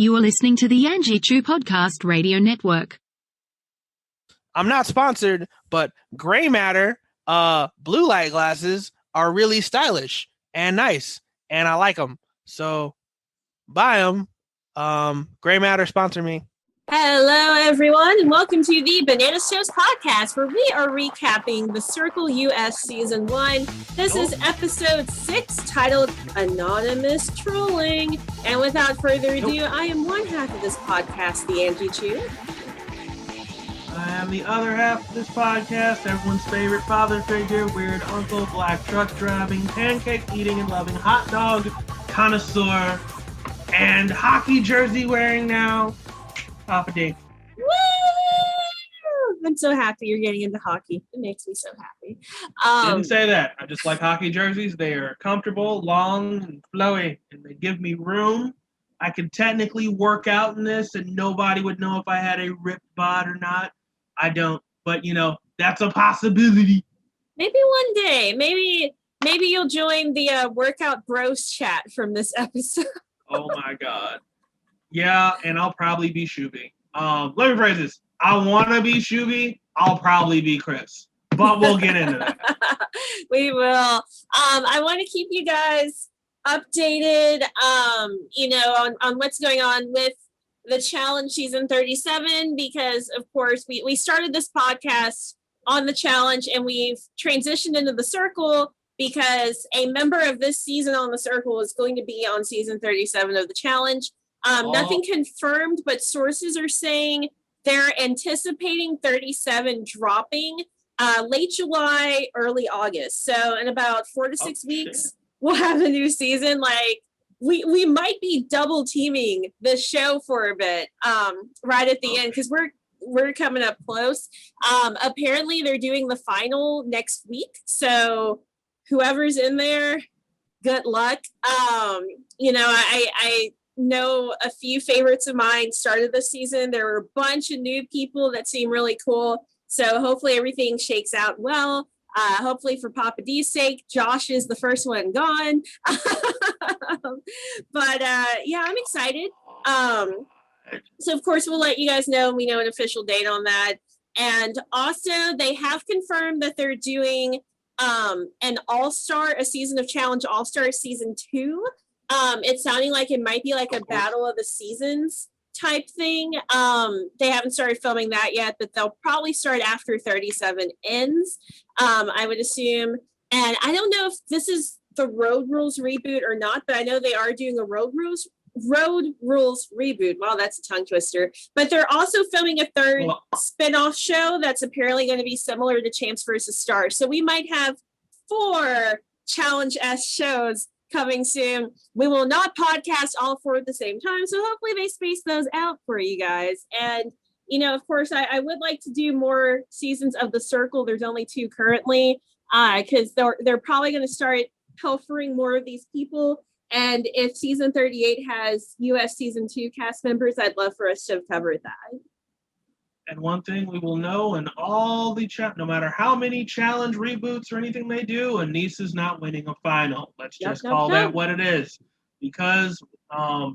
You are listening to the Angie Chu Podcast Radio Network. I'm not sponsored, but gray matter, blue light glasses are really stylish and nice, and I like them. So buy them. Gray matter, sponsor me. Hello, everyone, and welcome to the Banana Toast Podcast, where we are recapping the Circle US Season 1. This is Episode 6, titled Anonymous Trolling. And without further ado, I am one half of this podcast, the Angie Chu. I am the other half of this podcast, everyone's favorite father figure, weird uncle, black truck driving, pancake eating and loving, hot dog connoisseur, and hockey jersey wearing now, Papa D. Woo! I'm so happy you're getting into hockey. It makes me so happy. Didn't say that. I just like hockey jerseys. They are comfortable, long, and flowy, and they give me room. I could technically work out in this, and nobody would know if I had a ripped bod or not. I don't, but that's a possibility. Maybe one day. Maybe you'll join the workout bros chat from this episode. Oh my god. Yeah, and I'll probably be Shuby. Let me phrase this. I want to be Shuby. I'll probably be Chris. But we'll get into that. We will. I want to keep you guys updated, on what's going on with the challenge season 37, because, of course, we started this podcast on the challenge, and we've transitioned into the circle because a member of this season on the circle is going to be on season 37 of the challenge. Nothing confirmed, but sources are saying they're anticipating 37 dropping late July, early August. So in about 4 to 6 weeks, we'll have a new season. Like we might be double teaming this show for a bit right at the end, because we're coming up close. Apparently they're doing the final next week. So whoever's in there, good luck. I know a few favorites of mine started this season. There were a bunch of new people that seem really cool. So hopefully everything shakes out well. Hopefully for Papa D's sake, Josh is the first one gone. But I'm excited. So of course we'll let you guys know when we know an official date on that. And also they have confirmed that they're doing a season of challenge All-Star season 2. It's sounding like it might be like a battle of the seasons type thing. They haven't started filming that yet, but they'll probably start after 37 ends, I would assume. And I don't know if this is the Road Rules reboot or not, but I know they are doing a Road Rules reboot. Wow, that's a tongue twister. But they're also filming a third spin-off show that's apparently going to be similar to Champs vs. Stars. So we might have 4 Challenge-esque shows coming soon. We will not podcast all 4 at the same time, so hopefully they space those out for you guys. And of course, I would like to do more seasons of The Circle. There's only 2 currently, because they're probably going to start pilfering more of these people. And if season 38 has US season 2 cast members, I'd love for us to have covered that. And one thing we will know in all the no matter how many challenge reboots or anything they do, Anissa's not winning a final. Let's just call that what it is. Because,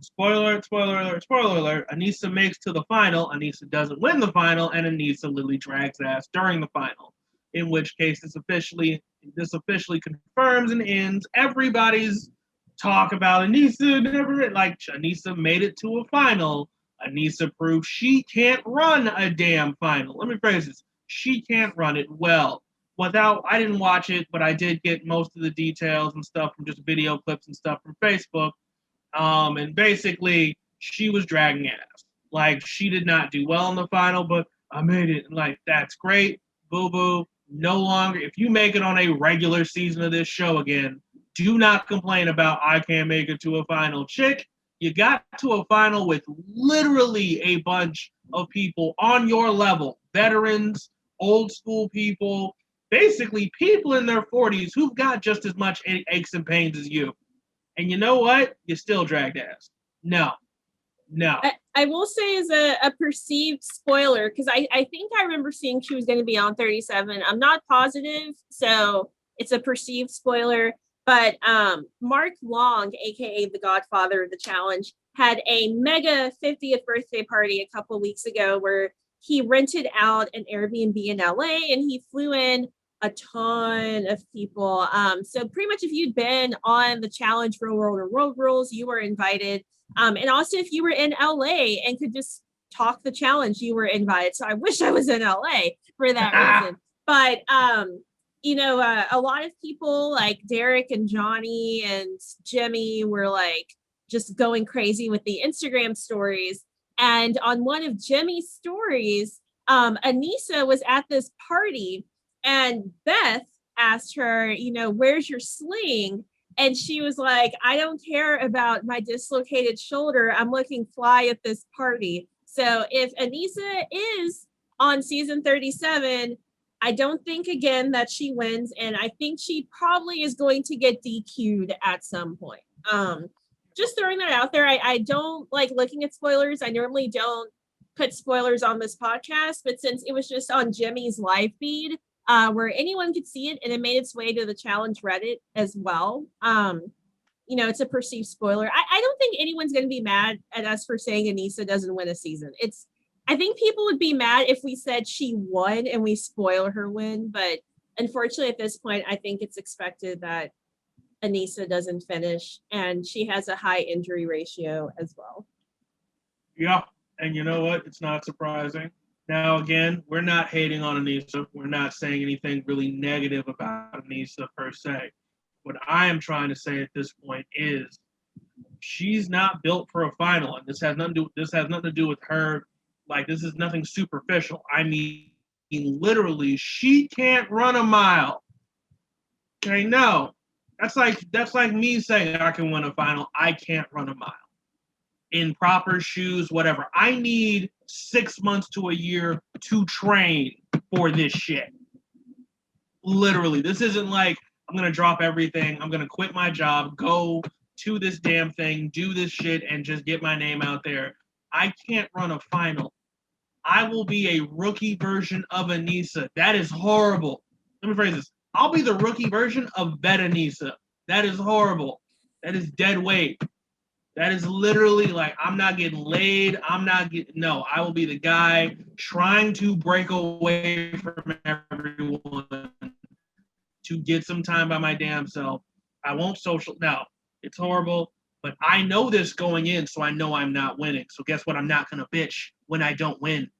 spoiler alert, Anissa makes to the final, Anissa doesn't win the final, and Anissa literally drags ass during the final. In which case, this officially confirms and ends everybody's talk about Anissa. Anissa made it to a final. Anissa proved she can't run a damn final. Let me phrase this. She can't run it well. I didn't watch it, but I did get most of the details and stuff from just video clips and stuff from Facebook. And basically, she was dragging ass. She did not do well in the final, but I made it. That's great. Boo-boo. No longer. If you make it on a regular season of this show again, do not complain about I can't make it to a final. Chick, you got to a final with literally a bunch of people on your level. Veterans, old school people, basically people in their 40s who've got just as much aches and pains as you. And you know what? You still dragged ass. No. I will say as a perceived spoiler, because I think I remember seeing she was going to be on 37. I'm not positive, so it's a perceived spoiler. But Mark Long, aka the Godfather of the Challenge, had a mega 50th birthday party a couple weeks ago where he rented out an Airbnb in LA and he flew in a ton of people. So pretty much if you'd been on the challenge Real World or World Rules, you were invited. And also if you were in LA and could just talk the challenge, you were invited. So I wish I was in LA for that reason. But a lot of people like Derek and Johnny and Jimmy were like just going crazy with the Instagram stories. And on one of Jimmy's stories, Anissa was at this party and Beth asked her, where's your sling? And she was like, I don't care about my dislocated shoulder. I'm looking fly at this party. So if Anissa is on season 37, I don't think again that she wins. And I think she probably is going to get DQ'd at some point. Just throwing that out there. I don't like looking at spoilers. I normally don't put spoilers on this podcast, but since it was just on Jimmy's live feed, where anyone could see it and it made its way to the challenge Reddit as well. It's a perceived spoiler. I don't think anyone's going to be mad at us for saying Anissa doesn't win a season. I think people would be mad if we said she won and we spoil her win, but unfortunately at this point, I think it's expected that Anissa doesn't finish, and she has a high injury ratio as well. Yeah, and you know what? It's not surprising. Now, again, we're not hating on Anissa. We're not saying anything really negative about Anissa per se. What I am trying to say at this point is she's not built for a final, and this has nothing to do with her. Like, this is nothing superficial. I mean, literally, she can't run a mile. Okay, no. That's like me saying I can win a final. I can't run a mile. In proper shoes, whatever. I need 6 months to a year to train for this shit. Literally. This isn't like I'm going to drop everything. I'm going to quit my job, go to this damn thing, do this shit, and just get my name out there. I can't run a final. I will be a rookie version of Anissa. That is horrible. Let me phrase this. I'll be the rookie version of Anissa. That is horrible. That is dead weight. That is literally like, I'm not getting laid. No, I will be the guy trying to break away from everyone to get some time by my damn self. I won't social. Now, it's horrible, but I know this going in, so I know I'm not winning. So guess what? I'm not going to bitch when I don't win.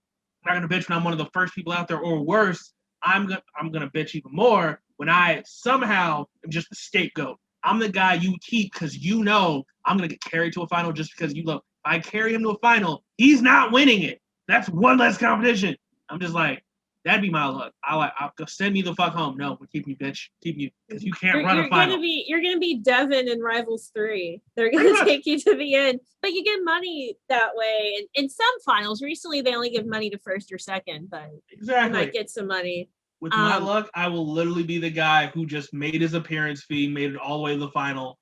I'm not going to bitch when I'm one of the first people out there, or worse, I'm gonna bitch even more when I somehow am just the scapegoat. I'm the guy you keep because you know I'm gonna get carried to a final just because you look. If I carry him to a final, he's not winning it. That's one less competition. I'm just like, that'd be my luck. I'll send me the fuck home. No, we're keeping you, bitch. Keep you because you can't run a final. You're gonna be Devin in Rivals 3. They're gonna take you to the end, but you get money that way. And in some finals, recently they only give money to first or second, but exactly. You might get some money. With my luck, I will literally be the guy who just made his appearance fee, made it all the way to the final,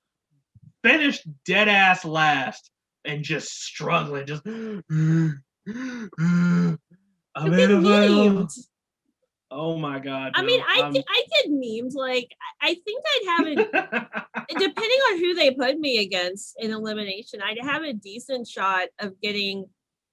finished dead ass last, and just struggling. Just I'm in the final. Oh my god! I mean, I did memes. Like, I think I'd have it. Depending on who they put me against in elimination, I'd have a decent shot of getting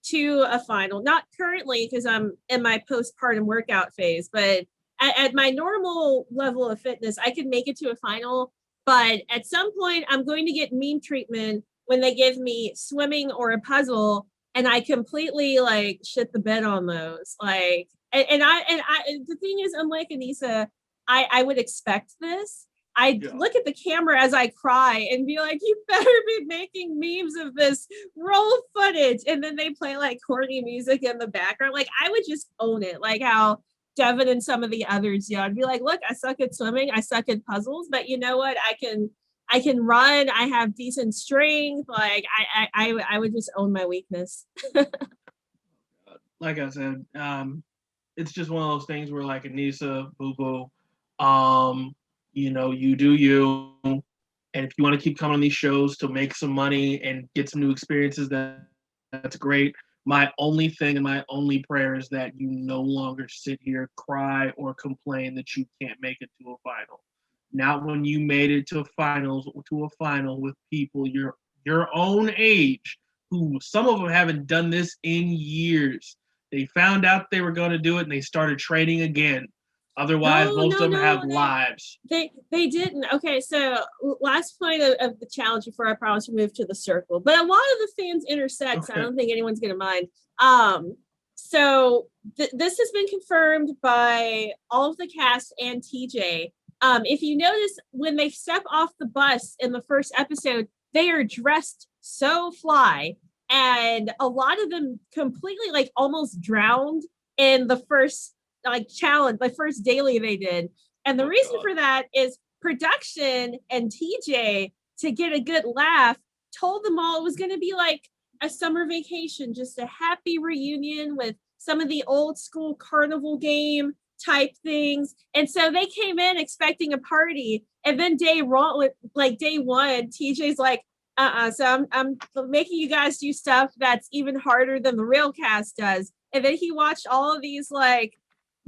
to a final. Not currently because I'm in my postpartum workout phase, but at my normal level of fitness, I could make it to a final. But at some point, I'm going to get meme treatment when they give me swimming or a puzzle, and I completely like shit the bed on those. Like, and I the thing is, unlike Anissa, I would expect this. I'd look at the camera as I cry and be like, you better be making memes of this, roll footage. And then they play like corny music in the background. Like, I would just own it. Like how Devin and some of the others, I'd be like, look, I suck at swimming. I suck at puzzles, but you know what? I can run. I have decent strength. Like I would just own my weakness. Like I said, it's just one of those things where like Anissa, boo-boo, you do you. And if you want to keep coming on these shows to make some money and get some new experiences, that's great. My only thing and my only prayer is that you no longer sit here, cry, or complain that you can't make it to a final. Not when you made it to a final with people your own age who some of them haven't done this in years. They found out they were going to do it and they started training again. Otherwise, most of them have lives. They didn't. Okay, so last point of the challenge before I promise we move to the circle. But a lot of the fans intersect, so I don't think anyone's going to mind. So this has been confirmed by all of the cast and TJ. If you notice, when they step off the bus in the first episode, they are dressed so fly, and a lot of them completely like almost drowned in the first challenge, the first daily they did. And the reason for that is production and TJ, to get a good laugh, told them all it was going to be like a summer vacation, just a happy reunion with some of the old school carnival game type things. And so they came in expecting a party, and then day one, TJ's like, so I'm making you guys do stuff that's even harder than the real cast does. And then he watched all of these like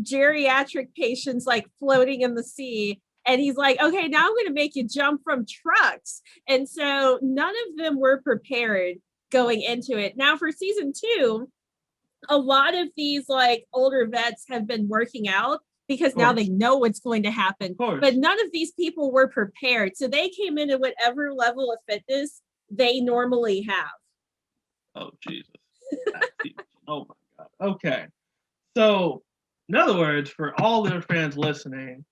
geriatric patients like floating in the sea, and he's like, okay, now I'm going to make you jump from trucks. And so none of them were prepared going into it. Now for season 2, a lot of these like older vets have been working out because now they know what's going to happen. But none of these people were prepared. So they came in at whatever level of fitness they normally have. Oh, Jesus. Oh, my God. Okay. So, in other words, for all their fans listening,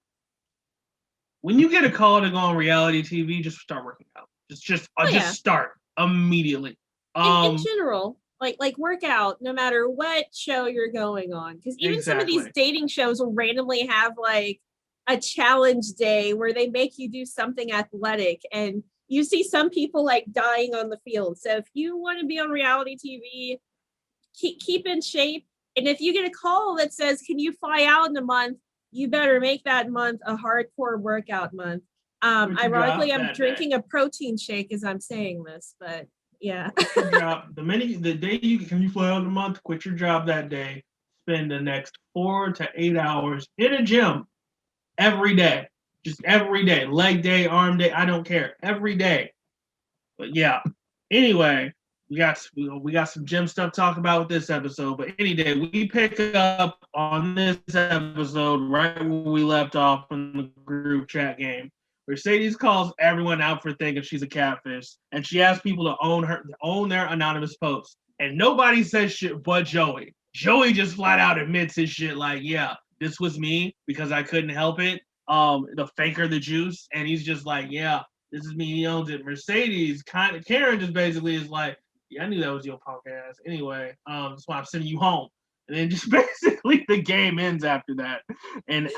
when you get a call to go on reality TV, just start working out. Just start immediately. In general, like work out no matter what show you're going on, because even some of these dating shows will randomly have like a challenge day where they make you do something athletic, and you see some people like dying on the field. So if you want to be on reality TV, keep in shape. And if you get a call that says, can you fly out in a month, you better make that month a hardcore workout month. Ironically, I'm drinking a protein shake as I'm saying this, but yeah. The day you fly out in a month, quit your job that day, spend the next 4 to 8 hours in a gym every day. Just every day. Leg day, arm day, I don't care. Every day. But yeah. Anyway, we got some gym stuff to talk about with this episode, but any day we pick up on this episode right where we left off in the group chat game. Mercedes calls everyone out for thinking she's a catfish, and she asks people to own their anonymous posts. And nobody says shit but Joey. Joey just flat out admits his shit like, yeah, this was me because I couldn't help it. The faker the juice, and he's just like, yeah, this is me, he owns it. Mercedes, Karen just basically is like, yeah, I knew that was your punk ass. Anyway, that's why I'm sending you home. And then just basically the game ends after that. And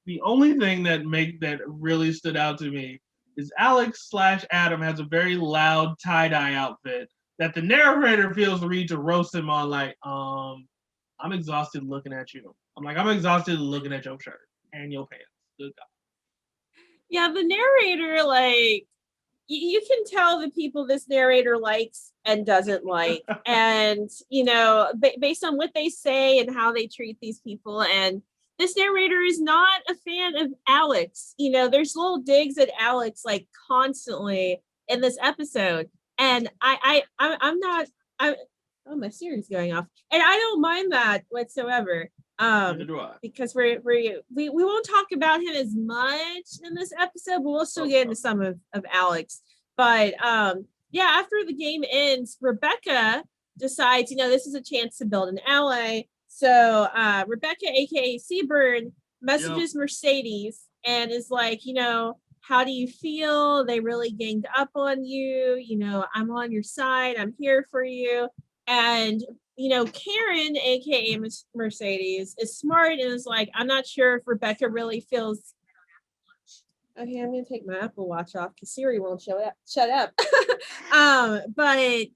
the only thing that really stood out to me is Alex/Adam has a very loud tie-dye outfit that the narrator feels the need to roast him on, like, I'm exhausted looking at you. I'm exhausted looking at your shirt and your pants. Good God. Yeah, the narrator, like, you can tell the people this narrator likes and doesn't like. And, based on what they say and how they treat these people. And this narrator is not a fan of Alex. There's little digs at Alex, like, constantly in this episode. And I'm not, my Siri's going off. And I don't mind that whatsoever. Because we won't talk about him as much in this episode, but we'll still get into some of Alex. But after the game ends, Rebecca decides, this is a chance to build an ally. So Rebecca, aka Seaburn, messages Mercedes and is like, how do you feel? They really ganged up on you. I'm on your side. I'm here for you. And Karen, aka Mercedes, is smart and is like, I'm not sure if Rebecca really feels. Okay, I'm gonna take my Apple Watch off because Siri won't shut up. But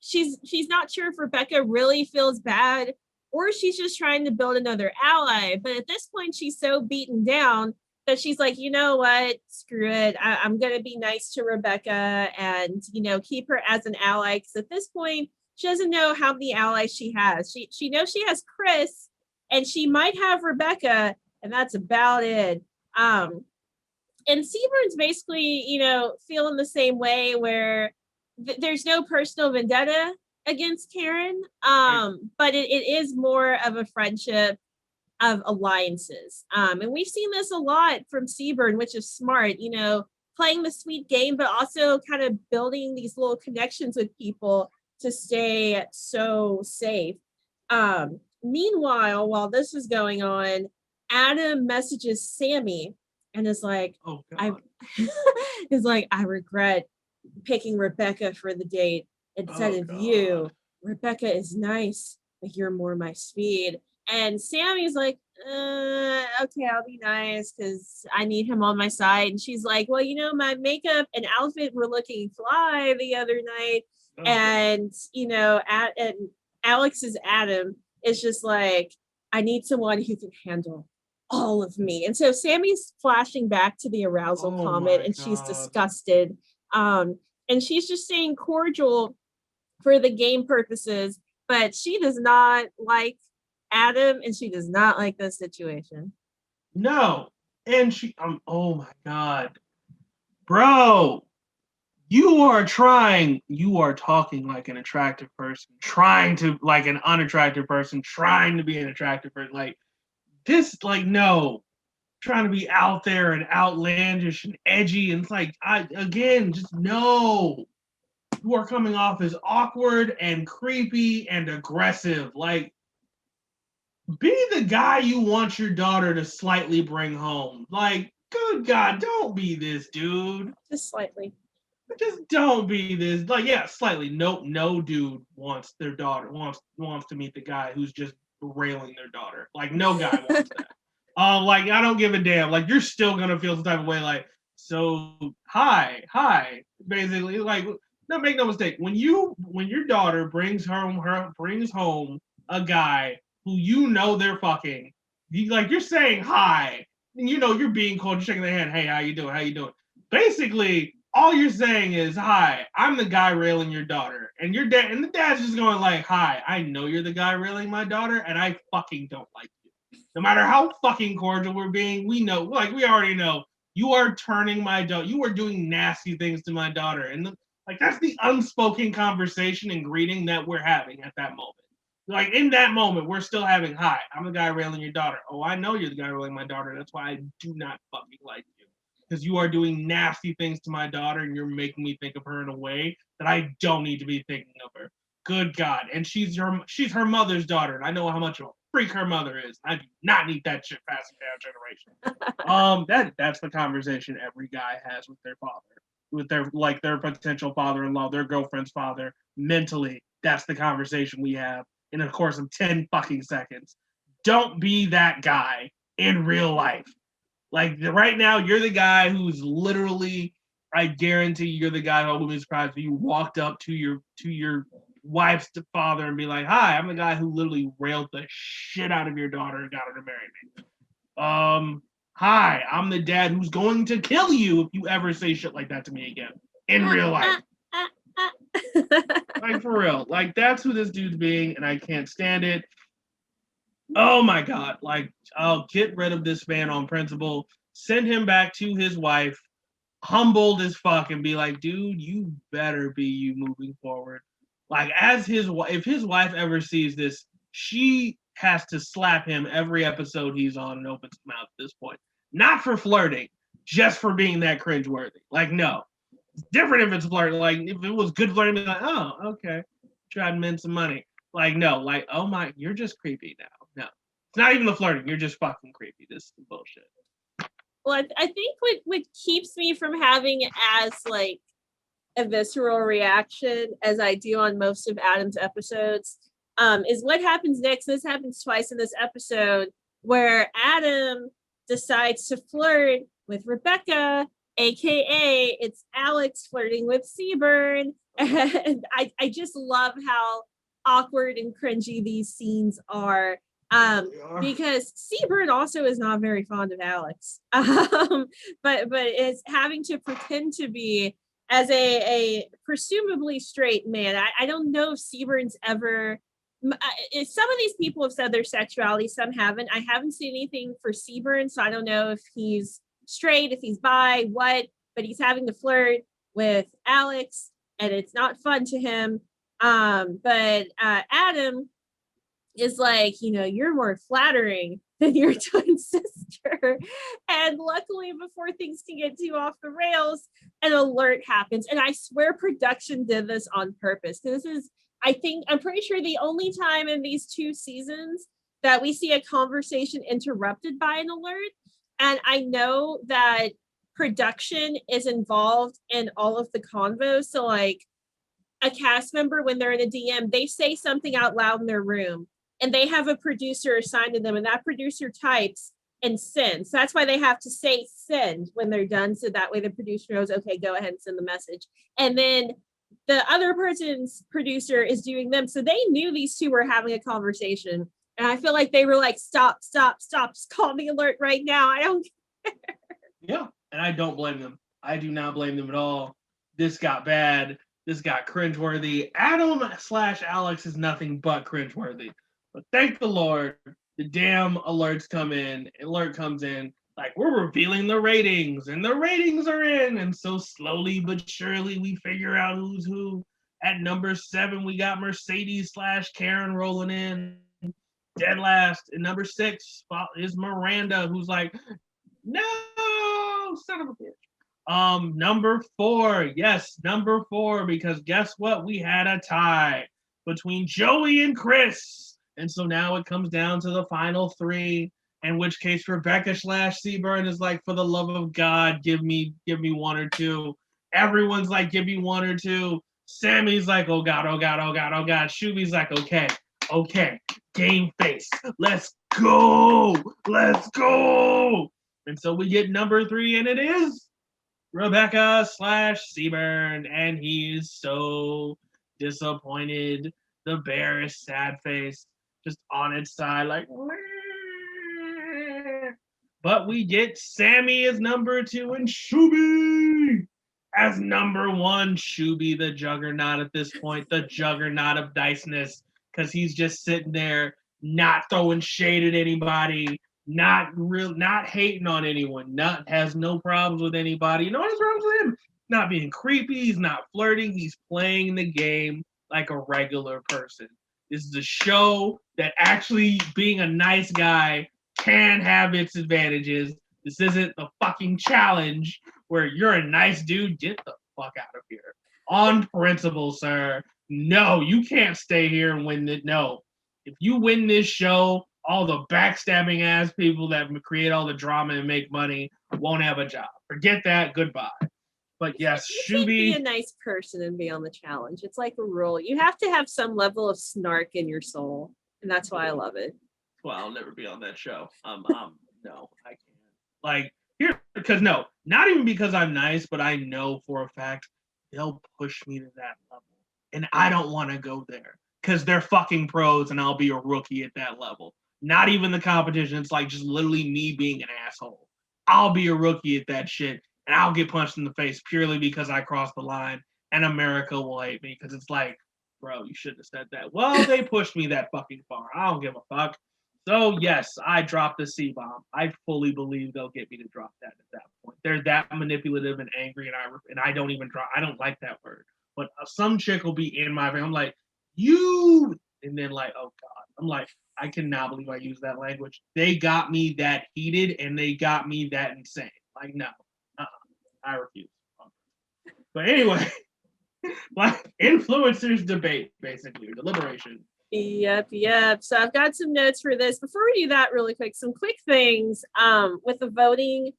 she's not sure if Rebecca really feels bad or she's just trying to build another ally. But at this point, she's so beaten down that she's like, you know what, screw it. I'm gonna be nice to Rebecca and keep her as an ally, because at this point, she doesn't know how many allies she has. She knows she has Chris, and she might have Rebecca, and that's about it. And Seaburn's basically, feeling the same way, where there's no personal vendetta against Karen, but it is more of a friendship of alliances. And we've seen this a lot from Seaburn, which is smart, playing the sweet game, but also kind of building these little connections with people to stay so safe. Meanwhile, while this is going on, Adam messages Sammy and is like, I regret picking Rebecca for the date instead of you. Rebecca is nice, but you're more my speed. And Sammy's like, okay, I'll be nice because I need him on my side. And she's like, well, my makeup and outfit were looking fly the other night. And, and Alex's Adam is just like, I need someone who can handle all of me. And so Sammy's flashing back to the arousal comment and she's disgusted. And she's just saying cordial for the game purposes, but she does not like Adam and she does not like this situation. No. And oh my God. Bro, you are talking like an attractive person, trying to like an unattractive person, trying to be an attractive person. Like this, like, no. Trying to be out there and outlandish and edgy. And it's like, just no. You are coming off as awkward and creepy and aggressive. Like, be the guy you want your daughter to slightly bring home. Like, good God, don't be this dude. Just slightly. Just don't be this. Like, yeah, slightly. No dude wants their daughter, wants to meet the guy who's just railing their daughter. Like, no guy wants that. Like, I don't give a damn. Like, you're still gonna feel some type of way. Like, so hi, basically. Like, no, make no mistake. When your daughter brings home a guy who they're fucking, you're saying hi, and you're being cold, you're shaking their hand. Hey, how you doing? Basically, all you're saying is hi. I'm the guy railing your daughter, and your dad, and the dad's just going like, hi. I know you're the guy railing my daughter, and I fucking don't like you. No matter how fucking cordial we're being, we know, like, we already know you are turning my daughter. You are doing nasty things to my daughter, and that's the unspoken conversation and greeting that we're having at that moment. Like, in that moment, we're still having, hi, I'm the guy railing your daughter. Oh, I know you're the guy railing my daughter. That's why I do not fucking like you. Because you are doing nasty things to my daughter, and you're making me think of her in a way that I don't need to be thinking of her. Good God. And she's her mother's daughter, and I know how much of a freak her mother is. I do not need that shit passing down generation. That's the conversation every guy has with their father. With their potential father-in-law, their girlfriend's father. Mentally, that's the conversation we have in a course of 10 fucking seconds. Don't be that guy in real life. Like, right now, you're the guy who's literally, I guarantee you're the guy who wouldn't be surprised if you walked up to your wife's father and be like, hi, I'm the guy who literally railed the shit out of your daughter and got her to marry me. Hi, I'm the dad who's going to kill you if you ever say shit like that to me again in real life. Like, for real. Like, that's who this dude's being, and I can't stand it. Oh my God. Like, I'll get rid of this man on principle, send him back to his wife, humbled as fuck, and be like, dude, you better be you moving forward. Like, if his wife ever sees this, she has to slap him every episode he's on and opens his mouth at this point. Not for flirting, just for being that cringeworthy. Like, no. It's different if it's flirting. Like, if it was good flirting, be like, oh, okay. Try to mint some money. Like, no. Like, oh my, you're just creepy now. No. It's not even the flirting. You're just fucking creepy. This is bullshit. Well, I think what keeps me from having as, like, a visceral reaction as I do on most of Adam's episodes is what happens next. This happens twice in this episode where Adam decides to flirt with Rebecca, aka it's Alex flirting with Seaburn. And I just love how awkward and cringy these scenes are. Because Seaburn also is not very fond of Alex. But is having to pretend to be as a presumably straight man. I don't know if Seaburn's ever. Some of these people have said their sexuality, some haven't. I haven't seen anything for Seaburn, so I don't know if he's straight, if he's bi, what. But he's having to flirt with Alex. and it's not fun to him. But Adam is like, you're more flattering than your twin sister. And luckily, before things can get too off the rails, an alert happens. And I swear production did this on purpose. This is, I'm pretty sure the only time in these 2 seasons that we see a conversation interrupted by an alert. And I know that production is involved in all of the convos. So like a cast member, when they're in a DM, they say something out loud in their room and they have a producer assigned to them, and that producer types and sends. So that's why they have to say send when they're done. So that way the producer knows, okay, go ahead and send the message. And then the other person's producer is doing them. So they knew these 2 were having a conversation. And I feel like they were like, stop, just call the alert right now. I don't care. Yeah, and I don't blame them. I do not blame them at all. This got bad. This got cringeworthy. Adam/Alex is nothing but cringeworthy. But thank the Lord, the damn alerts come in. Alert comes in, like, we're revealing the ratings, and the ratings are in. And so slowly but surely we figure out who's who. At number 7, we got Mercedes/Karen rolling in. Dead last. And number 6 is Miranda, who's like, no, son of a bitch. Number 4, yes, number 4, because guess what? We had a tie between Joey and Chris. And so now it comes down to the final 3, in which case Rebecca/Seaburn is like, for the love of God, give me 1 or 2. Everyone's like, give me 1 or 2. Sammy's like, oh God, oh God, oh God, oh God. Shuby's like, okay, game face. Let's go. And so we get number 3, and it is Rebecca/Seaburn, and he's so disappointed. The bear is sad face, just on its side, like. But we get Sammy as number 2 and Shuby as number 1. Shuby, the juggernaut at this point, the juggernaut of diceness, because he's just sitting there, not throwing shade at anybody, not hating on anyone, has no problems with anybody. You know what's wrong with him? Not being creepy, he's not flirting, he's playing the game like a regular person. This is a show that actually being a nice guy can have its advantages. This isn't the fucking challenge where you're a nice dude, get the fuck out of here. On principle, sir. No, you can't stay here and win it. No. If you win this show, all the backstabbing ass people that create all the drama and make money won't have a job. Forget that. Goodbye. But yes, you Shuby. Can't be a nice person and be on the challenge. It's like a rule. You have to have some level of snark in your soul, and that's why I love it. Well, I'll never be on that show. No, I can't. Like here, because no, not even because I'm nice, but I know for a fact they'll push me to that level, and I don't want to go there because they're fucking pros, and I'll be a rookie at that level. Not even the competition. It's like just literally me being an asshole. I'll be a rookie at that shit, and I'll get punched in the face purely because I crossed the line, and America will hate me because it's like, bro, you shouldn't have said that. Well, they pushed me that fucking far. I don't give a fuck. So yes, I dropped the C-bomb. I fully believe they'll get me to drop that at that point. They're that manipulative and angry, and I don't even drop. I don't like that word. But some chick will be in my face. I'm like, you, and then like, oh God. I'm like, I cannot believe I used that language. They got me that heated, and they got me that insane. Like, no, I refuse. But anyway, like influencers debate, basically, deliberation. Yep. So I've got some notes for this. Before we do that really quick, some quick things with the voting.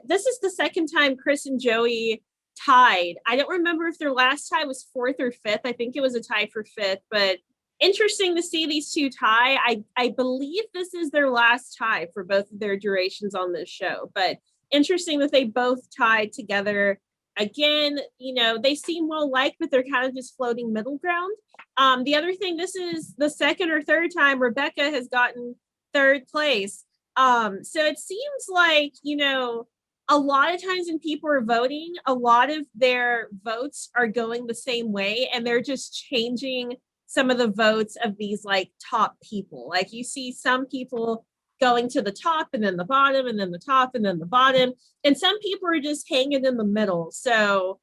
This is the second time Chris and Joey tied. I don't remember if their last tie was 4th or 5th. I think it was a tie for 5th, but interesting to see these 2 tie. I believe this is their last tie for both of their durations on this show, but interesting that they both tied together. Again, they seem well liked, but they're kind of just floating middle ground. The other thing, this is the 2nd or 3rd time Rebecca has gotten 3rd place. So it seems like, a lot of times when people are voting, a lot of their votes are going the same way, and they're just changing some of the votes of these like top people. Like you see some people going to the top and then the bottom and then the top and then the bottom. And some people are just hanging in the middle. So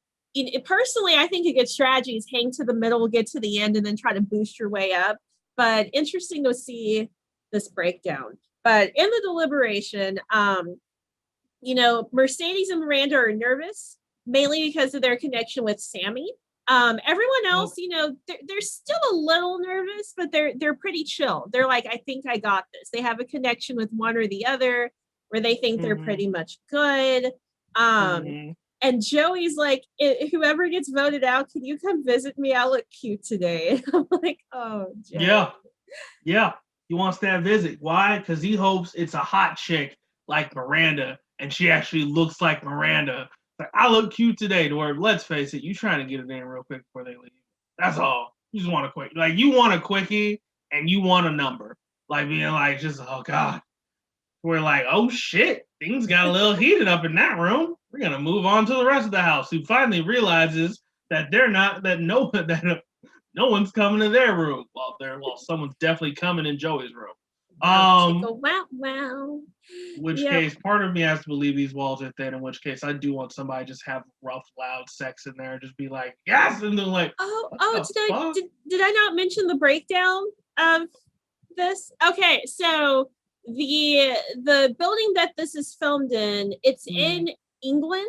personally, I think a good strategy is hang to the middle, get to the end, and then try to boost your way up. But interesting to see this breakdown. But in the deliberation, Mercedes and Miranda are nervous, mainly because of their connection with Sammy. Everyone else, they're still a little nervous, but they're pretty chill. They're like, I think I got this. They have a connection with one or the other where they think they're pretty much good. And Joey's like, whoever gets voted out, can you come visit me? I look cute today. I'm like, oh, Joey. Yeah. He wants that visit. Why? Because he hopes it's a hot chick like Miranda, and she actually looks like Miranda. Like, I look cute today. To where, let's face it, you trying to get it in real quick before they leave. That's all. You just want a quick. Like, you want a quickie, and you want a number. Like, being like, just, oh, God. We're like, oh, shit. Things got a little heated up in that room. We're going to move on to the rest of the house. Who finally realizes that no one's coming to their room. Well, someone's definitely coming in Joey's room. Wow. Which case, part of me has to believe these walls are thin. In which case, I do want somebody to just have rough, loud sex in there, just be like, yes, and they're like, did I not mention the breakdown of this? Okay, so the building that this is filmed in, it's in England.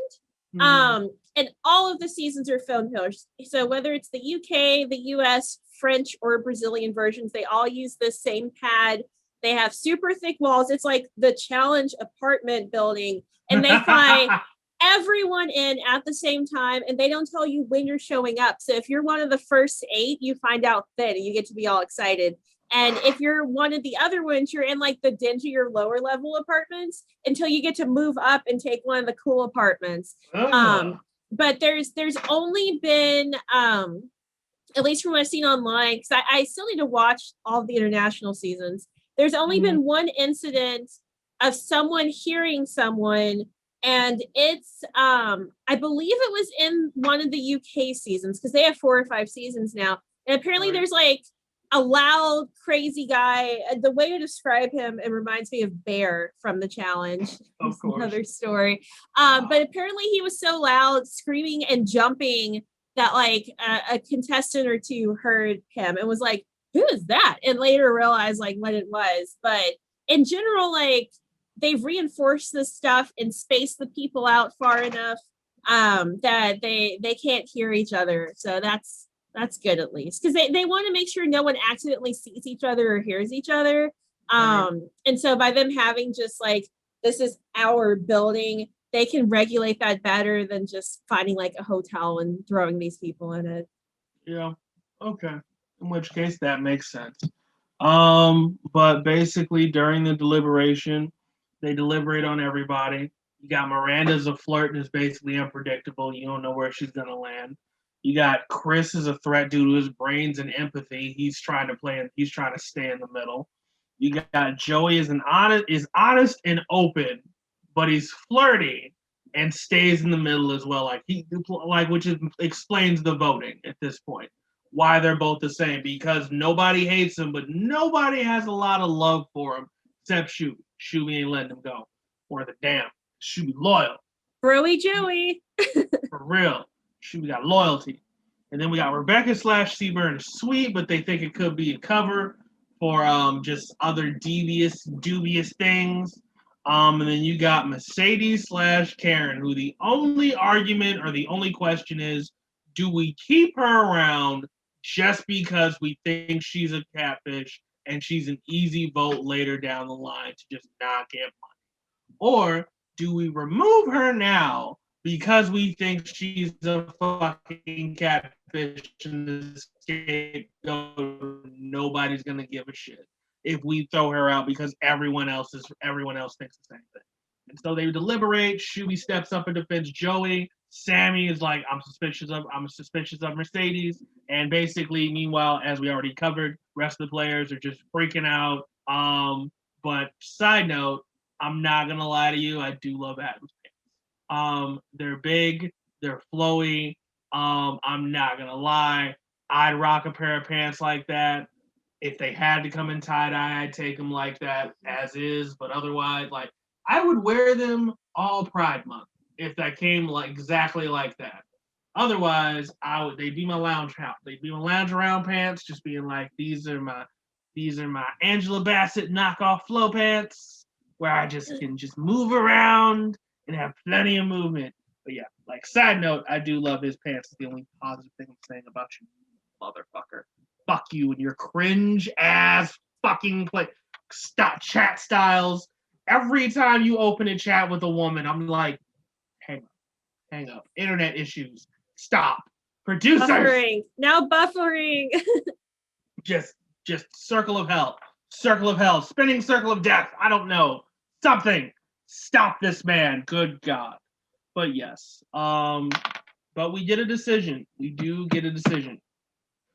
And all of the seasons are filmed here. So whether it's the UK, the US, French, or Brazilian versions, they all use this same pad. They have super thick walls. It's like the Challenge apartment building, and they fly everyone in at the same time, and they don't tell you when you're showing up. So if you're one of the first 8, you find out then, and you get to be all excited. And if you're one of the other ones, you're in like the dingier lower level apartments until you get to move up and take one of the cool apartments. But there's only been, at least from what I've seen online, because I still need to watch all of the international seasons. There's only been one incident of someone hearing someone, and it's, I believe it was in one of the UK seasons, because they have 4 or 5 seasons now. And apparently there's like a loud, crazy guy. The way to describe him, it reminds me of Bear from The Challenge. Of course. Another story. But apparently he was so loud, screaming and jumping, that like a contestant or two heard him and was like, who is that? And later realized like what it was. But in general, like, they've reinforced this stuff and spaced the people out far enough that they can't hear each other. So that's good, at least, because they want to make sure no one accidentally sees each other or hears each other. And so by them having just like, this is our building, they can regulate that better than just finding like a hotel and throwing these people in it. Yeah. Okay. In which case that makes sense. But basically during the deliberation, they deliberate on everybody. You got Miranda's a flirt and is basically unpredictable. You don't know where she's gonna land. You got Chris as a threat due to his brains and empathy. He's trying to stay in the middle. You got Joey is honest and open, but he's flirty and stays in the middle as well. Which explains the voting at this point. Why they're both the same, because nobody hates him, but nobody has a lot of love for him except Shuby. Shuby ain't letting him go. Or the damn Shuby loyal. Broy Joey. For real. Shuby got loyalty. And then we got Rebecca / Seaburn is sweet, but they think it could be a cover for just other dubious things. And then you got Mercedes / Karen, who the only argument or the only question is, do we keep her around just because we think she's a catfish and she's an easy vote later down the line to just not get money? Or do we remove her now because we think she's a fucking catfish and the scapegoat, nobody's gonna give a shit if we throw her out because everyone else thinks the same thing? And so they deliberate. Shuby steps up and defends Joey. Sammy is like, I'm suspicious of Mercedes. And basically, meanwhile, as we already covered, rest of the players are just freaking out. But side note, I'm not gonna lie to you, I do love Adam's pants. They're big, they're flowy. I'm not gonna lie, I'd rock a pair of pants like that. If they had to come in tie-dye, I'd take them like that as is. But otherwise, like, I would wear them all Pride Month if that came like exactly like that. Otherwise, they'd be my lounge house. They'd be my lounge around pants, just being like, these are my Angela Bassett knockoff flow pants, where I can move around and have plenty of movement. But yeah, like side note, I do love his pants. It's the only positive thing I'm saying about you, motherfucker. Fuck you and your cringe ass fucking stop chat styles. Every time you open a chat with a woman, I'm like, hang up. Internet issues. Stop. Producers. Buffering. just circle of hell. Spinning circle of death. I don't know. Something. Stop this man. Good God. But yes. But we get a decision. We do get a decision.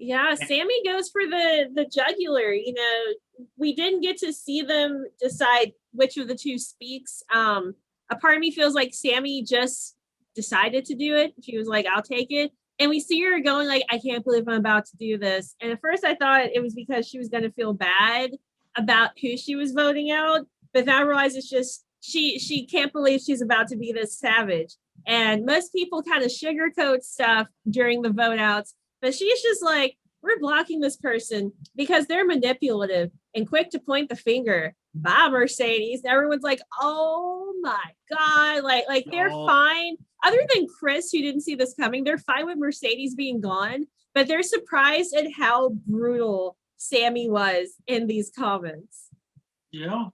Yeah, Sammy goes for the jugular. You know, we didn't get to see them decide which of the two speaks. A part of me feels like Sammy just decided to do it. She was like, I'll take it. And we see her going like, I can't believe I'm about to do this. And at first I thought it was because she was going to feel bad about who she was voting out. But now I realize it's just she can't believe she's about to be this savage. And most people kind of sugarcoat stuff during the vote outs. But she's just like, we're blocking this person because they're manipulative and quick to point the finger. Bye, Mercedes. Everyone's like, oh my God. Like they're fine. Other than Chris, who didn't see this coming, they're fine with Mercedes being gone, but they're surprised at how brutal Sammy was in these comments. Yeah.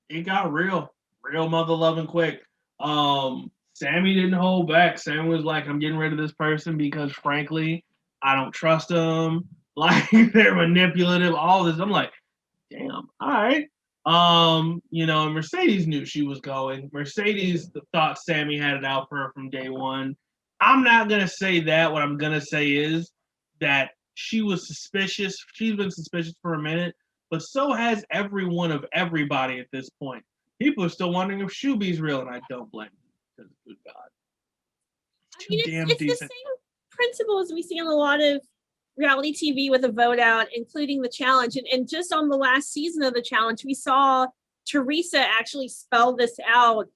It got real mother loving quick. Sammy didn't hold back. Sammy was like, I'm getting rid of this person because frankly, I don't trust them. Like they're manipulative, all this. I'm like, damn, all right. Mercedes knew she was going. Mercedes thought Sammy had it out for her from day one. I'm not gonna say that. What I'm gonna say is that she was suspicious. She's been suspicious for a minute, but so has everyone of everybody at this point. People are still wondering if Shuby's real, and I don't blame them. Because good God, it's the same principle as we see in a lot of reality TV with a vote out, including the challenge. And just on the last season of the challenge, we saw Teresa actually spell this out,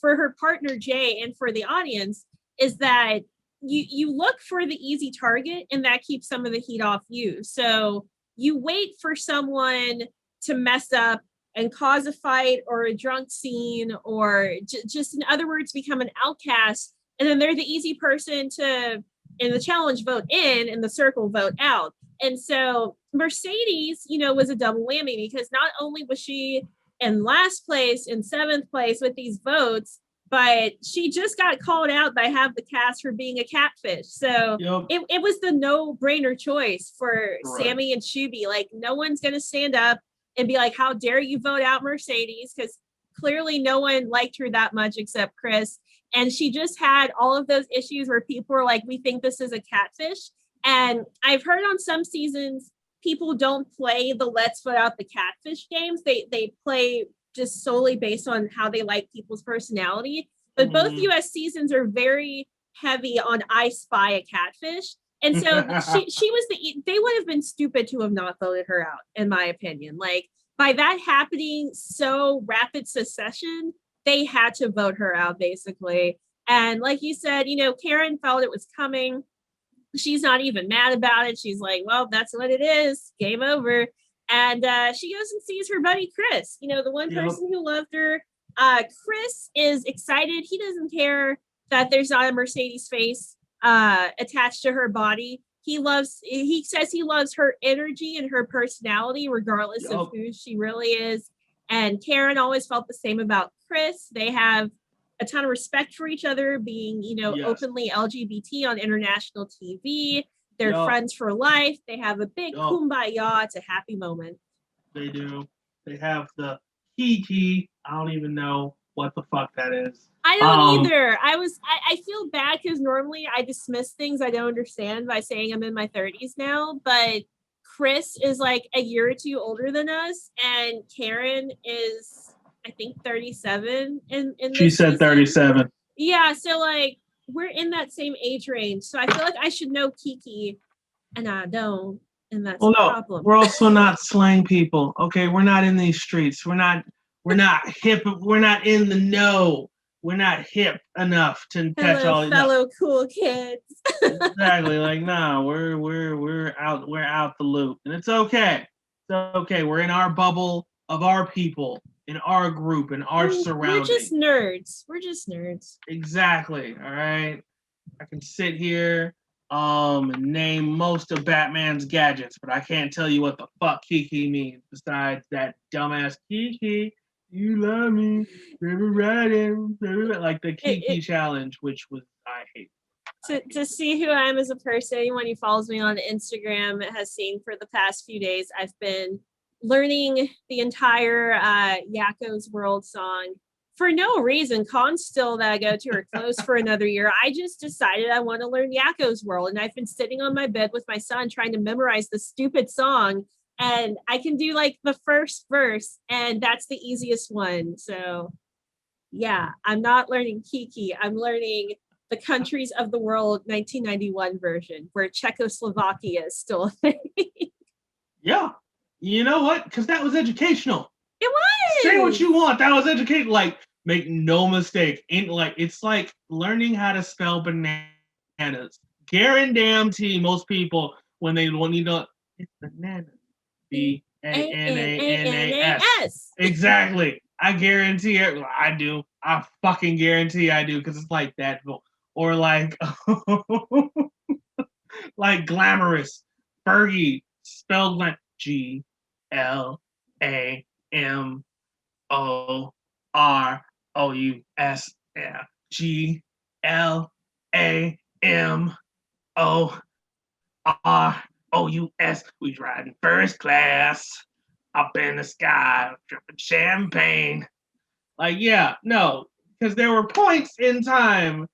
for her partner Jay and for the audience, is that you look for the easy target and that keeps some of the heat off you. So you wait for someone to mess up and cause a fight or a drunk scene or just in other words, become an outcast. And then they're the easy person to, in the challenge, vote in and the circle vote out. And so Mercedes, was a double whammy because not only was she in last place, in 7th place with these votes, but she just got called out by half the cast for being a catfish. So it was the no-brainer choice for Sammy and Shuby. Like, no one's going to stand up and be like, how dare you vote out Mercedes? Because clearly no one liked her that much except Chris. And she just had all of those issues where people were like, we think this is a catfish. And I've heard on some seasons, people don't play the let's vote out the catfish games. They play just solely based on how they like people's personality. But both US seasons are very heavy on I spy a catfish. And so she was they would have been stupid to have not voted her out, in my opinion. Like, by that happening so rapid succession, they had to vote her out, basically. And like you said, Karen felt it was coming. She's not even mad about it. She's like, well, that's what it is. Game over. And she goes and sees her buddy Chris, the one person who loved her. Chris is excited. He doesn't care that there's not a Mercedes face attached to her body. He says he loves her energy and her personality, regardless of who she really is. And Karen always felt the same about Chris. They have a ton of respect for each other, being, openly LGBT on international TV. They're friends for life. They have a big kumbaya. It's a happy moment. They do. They have the kiki. I don't even know what the fuck that is. I don't either. I feel bad because normally I dismiss things I don't understand by saying I'm in my 30s now, but Chris is like a year or two older than us, and Karen is, I think, 37 in She said season. 37. Yeah, so like we're in that same age range. So I feel like I should know Kiki, and I don't, and that's the problem. We're also not slang people. Okay, we're not in these streets. We're not hip. We're not in the know. we're not hip enough to catch Hello, all these. fellow cool kids. Exactly. Like, nah, we're out the loop. And it's okay. It's okay. We're in our bubble of our people, in our group, in our surroundings. We're just nerds. Exactly. All right. I can sit here and name most of Batman's gadgets, but I can't tell you what the fuck Kiki means besides that dumbass Kiki. You love me, baby, riding, baby, like the Kiki challenge, which was I hate. To see who I am as a person, anyone who follows me on Instagram has seen for the past few days, I've been learning the entire Yakko's World song for no reason. Cons still that I go to are closed for another year. I just decided I want to learn Yakko's World, and I've been sitting on my bed with my son trying to memorize the stupid song, and I can do like the first verse, and that's the easiest one. So yeah, I'm not learning Kiki. I'm learning the countries of the world 1991 version, where Czechoslovakia is still a thing. Yeah. You know what? Because that was educational. It was. Say what you want. That was educational. Like, make no mistake. It's like learning how to spell bananas. Guarantee most people when you know it's bananas. B-A-N-A-N-A-S. Exactly. I guarantee it. I do. I fucking guarantee I do because it's like that. Or like, like glamorous. Fergie spelled like Glamorous. Yeah. Glamorous. We riding first class up in the sky, dripping champagne. Like, yeah, no, because there were points in time,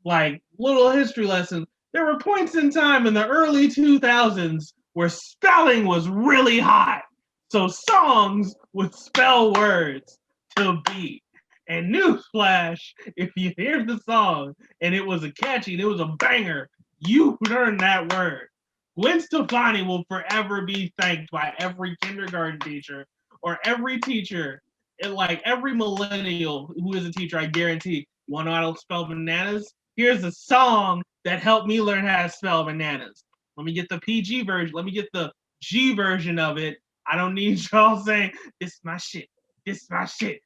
like little history lessons. There were points in time in the early 2000s where spelling was really hot. So songs would spell words to beat. And newsflash, if you hear the song and it was a catchy, and it was a banger, you learned that word. Gwen Stefani will forever be thanked by every kindergarten teacher or every teacher, and like every millennial who is a teacher, I guarantee. Want to know how to spell bananas? Here's a song that helped me learn how to spell bananas. Let me get the PG version. Let me get the G version of it. I don't need y'all saying, this is my shit. This is my shit.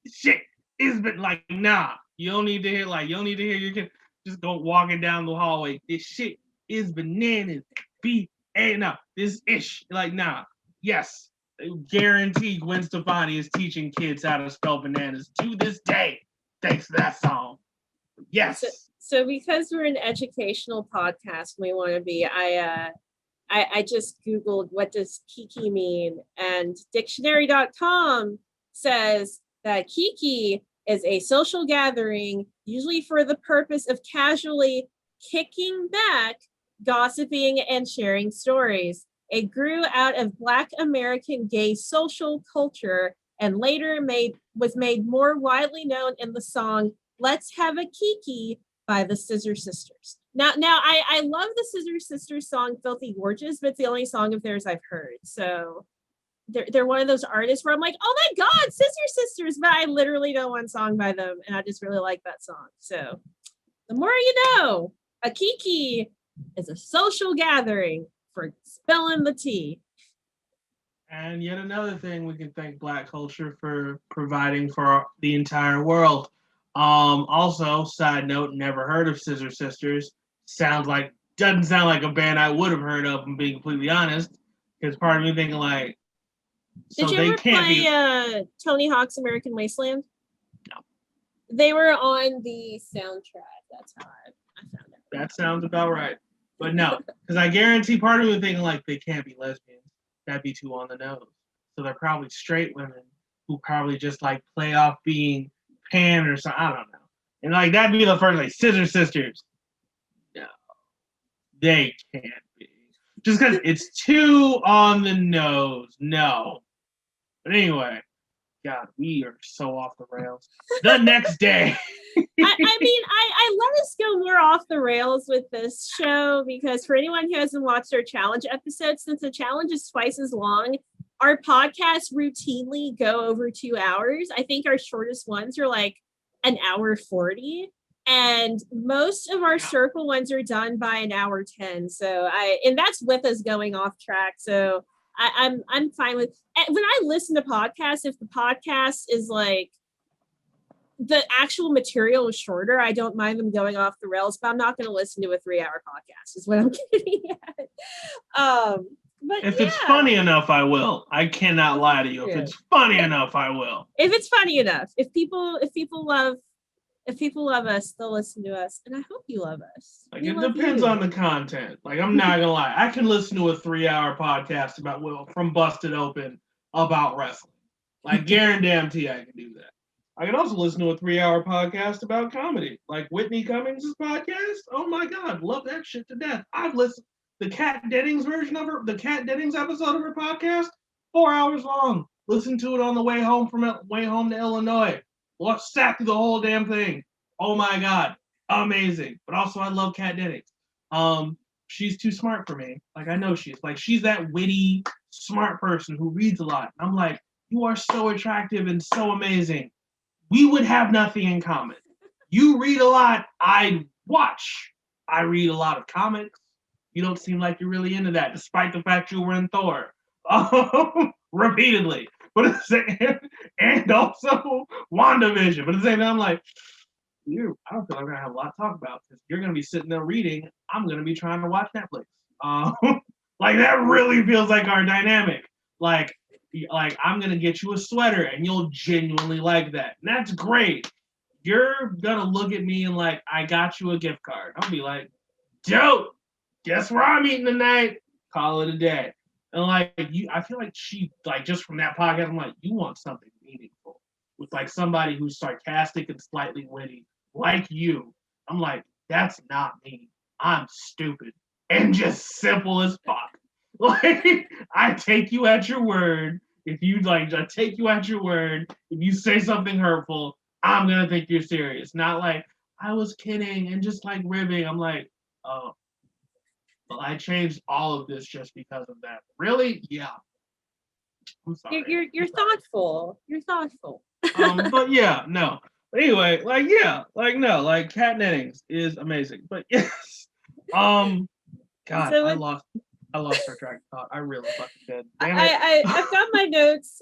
Shit is but like, nah. You don't need to hear you can just go walking down the hallway. This shit is bananas. This ish. Like, nah. Yes. I guarantee Gwen Stefani is teaching kids how to spell bananas to this day. Thanks to that song. Yes. So because we're an educational podcast, we want to be, I just Googled what does Kiki mean, and dictionary.com says that Kiki is a social gathering, usually for the purpose of casually kicking back, gossiping, and sharing stories. It grew out of Black American gay social culture and later was made more widely known in the song Let's Have a Kiki by the Scissor Sisters. Now I love the Scissor Sisters song Filthy Gorgeous, but it's the only song of theirs I've heard. So they're one of those artists where I'm like, oh my God, Scissor Sisters, but I literally know one song by them and I just really like that song. So the more you know, a Kiki is a social gathering for spilling the tea. And yet another thing we can thank Black culture for providing for the entire world. Also, side note, never heard of Scissor Sisters. Doesn't sound like a band I would have heard of, I'm being completely honest. Because part of me thinking like, did you ever play Tony Hawk's American Wasteland? No. They were on the soundtrack. That's how I found it. That sounds about right. But no, because I guarantee part of me thinking like they can't be lesbians. That'd be too on the nose. So they're probably straight women who probably just like play off being pan or something. I don't know. And like that'd be the first like Scissor Sisters. No, they can't be. Just because it's too on the nose. No. But anyway, God, we are so off the rails. The next day. I let us go more off the rails with this show because for anyone who hasn't watched our challenge episode, since the challenge is twice as long, our podcasts routinely go over 2 hours. I think our shortest ones are like an hour 40. And most of our circle ones are done by an hour 10. So and that's with us going off track. So I'm fine with when I listen to podcasts, if the podcast is like the actual material is shorter, I don't mind them going off the rails, but I'm not going to listen to a 3-hour podcast is what I'm getting at. But if it's funny enough, I will. I cannot lie to you. If it's funny enough, I will. If it's funny enough, if people love us, they'll listen to us, and I hope you love us. Like, it depends on the content. Like, I'm not gonna lie, I can listen to a 3-hour podcast from Busted Open about wrestling. Like, guarantee I can do that. I can also listen to a 3-hour podcast about comedy, like Whitney Cummings' podcast. Oh my God, love that shit to death. I've listened the Kat Dennings the Kat Dennings episode of her podcast, 4 hours long. Listen to it on the way home to Illinois. Sat through the whole damn thing. Oh my God, amazing. But also, I love Kat Dennings. She's too smart for me. Like, I know she is. Like, she's that witty, smart person who reads a lot. And I'm like, you are so attractive and so amazing. We would have nothing in common. You read a lot. I watch. I read a lot of comics. You don't seem like you're really into that, despite the fact you were in Thor repeatedly. But and also WandaVision. But at the same time, I'm like, I don't feel like we're gonna have a lot to talk about because you're gonna be sitting there reading. I'm gonna be trying to watch Netflix. Like, that really feels like our dynamic. Like I'm gonna get you a sweater and you'll genuinely like that. And that's great. You're gonna look at me and like, I got you a gift card. I'll be like, dope. Guess where I'm eating tonight? Call it a day. And like I feel like she, like, just from that podcast, I'm like, you want something meaningful with like somebody who's sarcastic and slightly witty, like you. I'm like, that's not me. I'm stupid and just simple as fuck. Like, I take you at your word. If you I take you at your word. If you say something hurtful, I'm gonna think you're serious. Not like, I was kidding and just like ribbing. I'm like, oh, well, I changed all of this just because of that. Really? Yeah. I'm sorry. You're thoughtful. You're thoughtful. But yeah, no. But anyway, like Kat Dennings is amazing. But yes. God, so I lost our track of thought. I really fucking did. Damn it. I've got my notes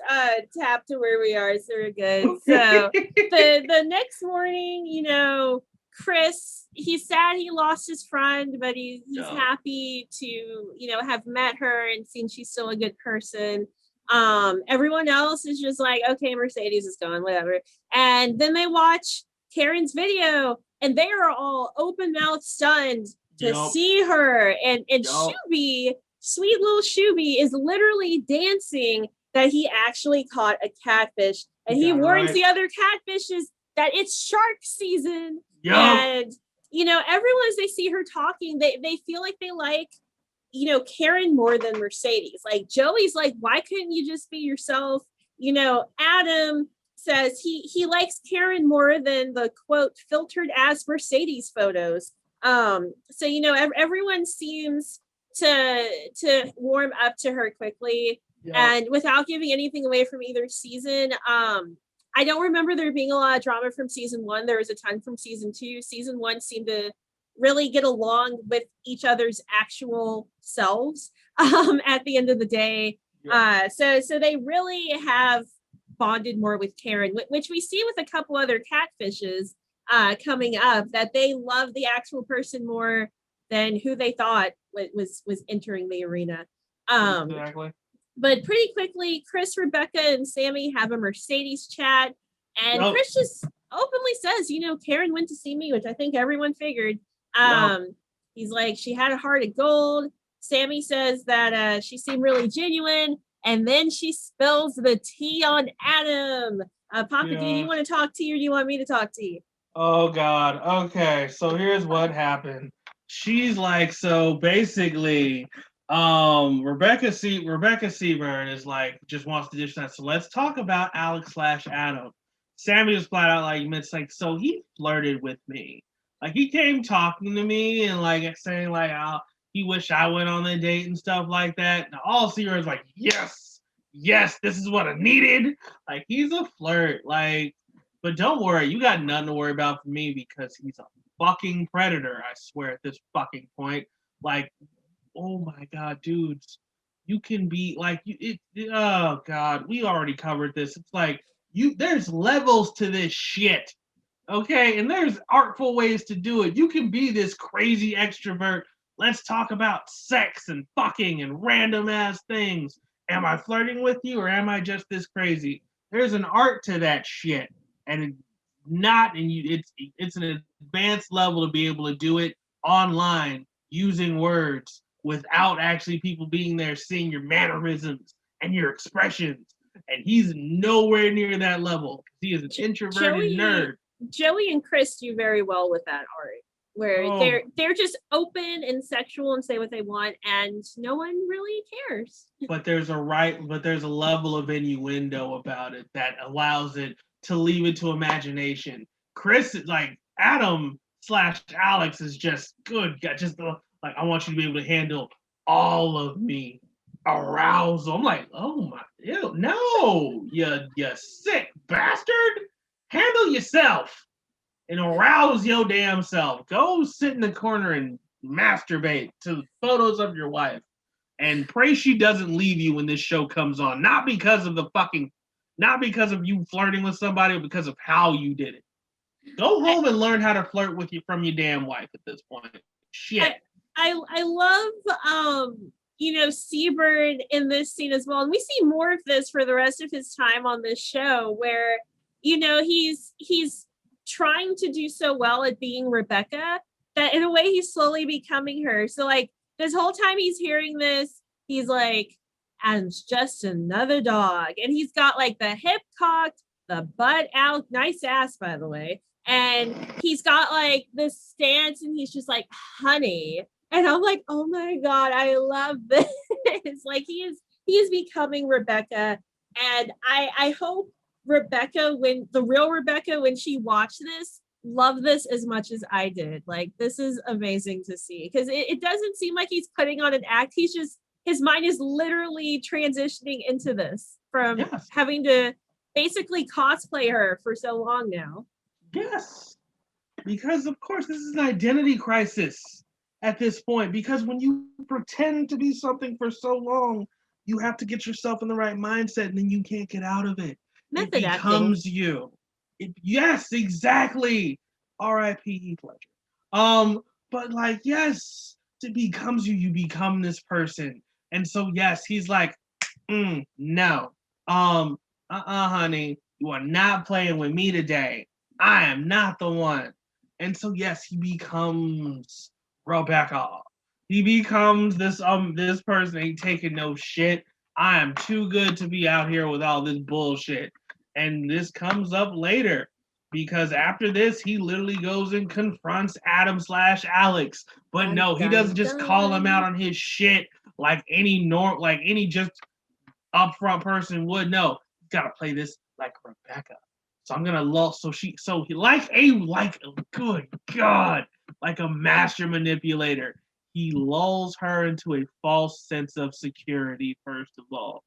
tapped to where we are, so we're good. So the next morning, Chris, he's sad he lost his friend, but he's happy to, have met her and seen she's still a good person. Everyone else is just like, okay, Mercedes is gone, whatever. And then they watch Karen's video and they are all open mouth stunned to see her. And Shuby, sweet little Shuby, is literally dancing that he actually caught a catfish. And he warns the other catfishes that it's shark season. And, everyone, as they see her talking, they feel like they like, Karen more than Mercedes. Like, Joey's like, why couldn't you just be yourself? Adam says he likes Karen more than the quote filtered as Mercedes photos. So everyone seems to warm up to her quickly, and without giving anything away from either season. I don't remember there being a lot of drama from season 1. There was a ton from season 2. Season 1 seemed to really get along with each other's actual selves at the end of the day. So they really have bonded more with Karen, which we see with a couple other catfishes coming up, that they love the actual person more than who they thought was entering the arena. Exactly. But pretty quickly, Chris, Rebecca, and Sammy have a Mercedes chat, and Chris just openly says, Karen went to see me, which I think everyone figured. He's like, she had a heart of gold. Sammy says that she seemed really genuine, and then she spills the tea on Adam. Papa, do you want to talk tea, or do you want me to talk tea? Oh God. Okay, so here's what happened. She's like, so basically, Rebecca Seaburn is like, just wants to dish that. So let's talk about Alex/Adam. Sammy was flat out like, it's like, so he flirted with me. Like, he came talking to me and like saying like, he wished I went on the date and stuff like that. And all Seaburn is like, yes, this is what I needed. Like, he's a flirt. Like, But don't worry, you got nothing to worry about from me because he's a fucking predator, I swear, at this fucking point. Like, oh my god, dudes. You can be like oh god, we already covered this. It's like there's levels to this shit. Okay, and there's artful ways to do it. You can be this crazy extrovert. Let's talk about sex and fucking and random ass things. Am I flirting with you or am I just this crazy? There's an art to that shit, and it's an advanced level to be able to do it online using words without actually people being there seeing your mannerisms and your expressions. And he's nowhere near that level. He is an introverted nerd. Joey and Chris do very well with that art, where they're just open and sexual and say what they want, and no one really cares. But there's a level of innuendo about it that allows it to leave it to imagination. Chris, like Adam/Alex, is just good. Just like, I want you to be able to handle all of me. Arousal. I'm like, oh my, ew, no, you sick bastard. Handle yourself and arouse your damn self. Go sit in the corner and masturbate to photos of your wife and pray she doesn't leave you when this show comes on. Not because of you flirting with somebody, but because of how you did it. Go home and learn how to flirt from your damn wife at this point. Shit. I love Seabird in this scene as well. And we see more of this for the rest of his time on this show, where he's trying to do so well at being Rebecca that in a way he's slowly becoming her. So like this whole time he's hearing this, he's like, Adam's just another dog. And he's got like the hip cocked, the butt out, nice ass, by the way. And he's got like this stance and he's just like, honey. And I'm like, oh my God, I love this. Like he is becoming Rebecca. And I hope Rebecca, when the real Rebecca, when she watched this, loved this as much as I did. Like, this is amazing to see, because it doesn't seem like he's putting on an act. His mind is literally transitioning into this from having to basically cosplay her for so long now. Yes, because of course this is an identity crisis at this point, because when you pretend to be something for so long, you have to get yourself in the right mindset and then you can't get out of it. It becomes you. Yes, exactly. R.I.P. Heath Ledger. But like, yes, it becomes you. You become this person. And so, yes, he's like, no. Honey, you are not playing with me today. I am not the one. And so, yes, he becomes Rebecca. He becomes this person ain't taking no shit. I am too good to be out here with all this bullshit. And this comes up later, because after this, he literally goes and confronts Adam/Alex. But no, he doesn't just call him out on his shit like any just upfront person would. No, he's gotta play this like Rebecca. So I'm gonna lull. Good God, like a master manipulator. He lulls her into a false sense of security, first of all.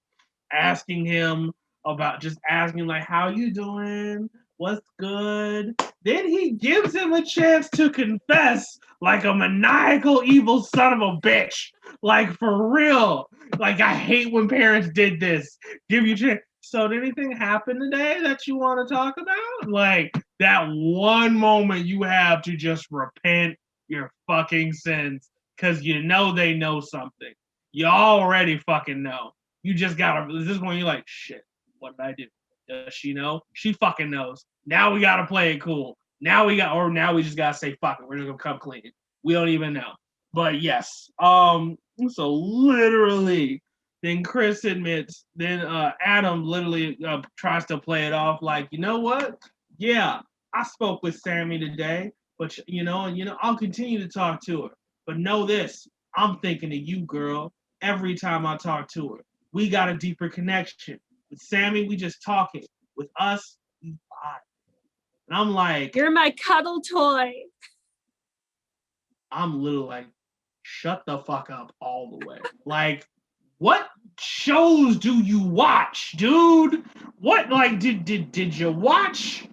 Asking him like, how you doing? What's good? Then he gives him a chance to confess like a maniacal evil son of a bitch. Like, for real. Like, I hate when parents did this. Give you a chance. So did anything happen today that you want to talk about? Like, that one moment you have to just repent your fucking sins, because you know they know something. You already fucking know. You just gotta, this is when you're like, shit, what did I do? Does she know? She fucking knows. Now we gotta play it cool. Now we just gotta say, fuck it, we're just gonna come clean. We don't even know. But yes, so literally, then Chris admits, then Adam literally tries to play it off like, you know what? Yeah, I spoke with Sammy today, but I'll continue to talk to her. But know this, I'm thinking of you, girl, every time I talk to her. We got a deeper connection. With Sammy, we just talking. With us, we vibe. And I'm like, you're my cuddle toy. I'm literally like, shut the fuck up all the way. Like, what shows do you watch, dude? What, like, did you watch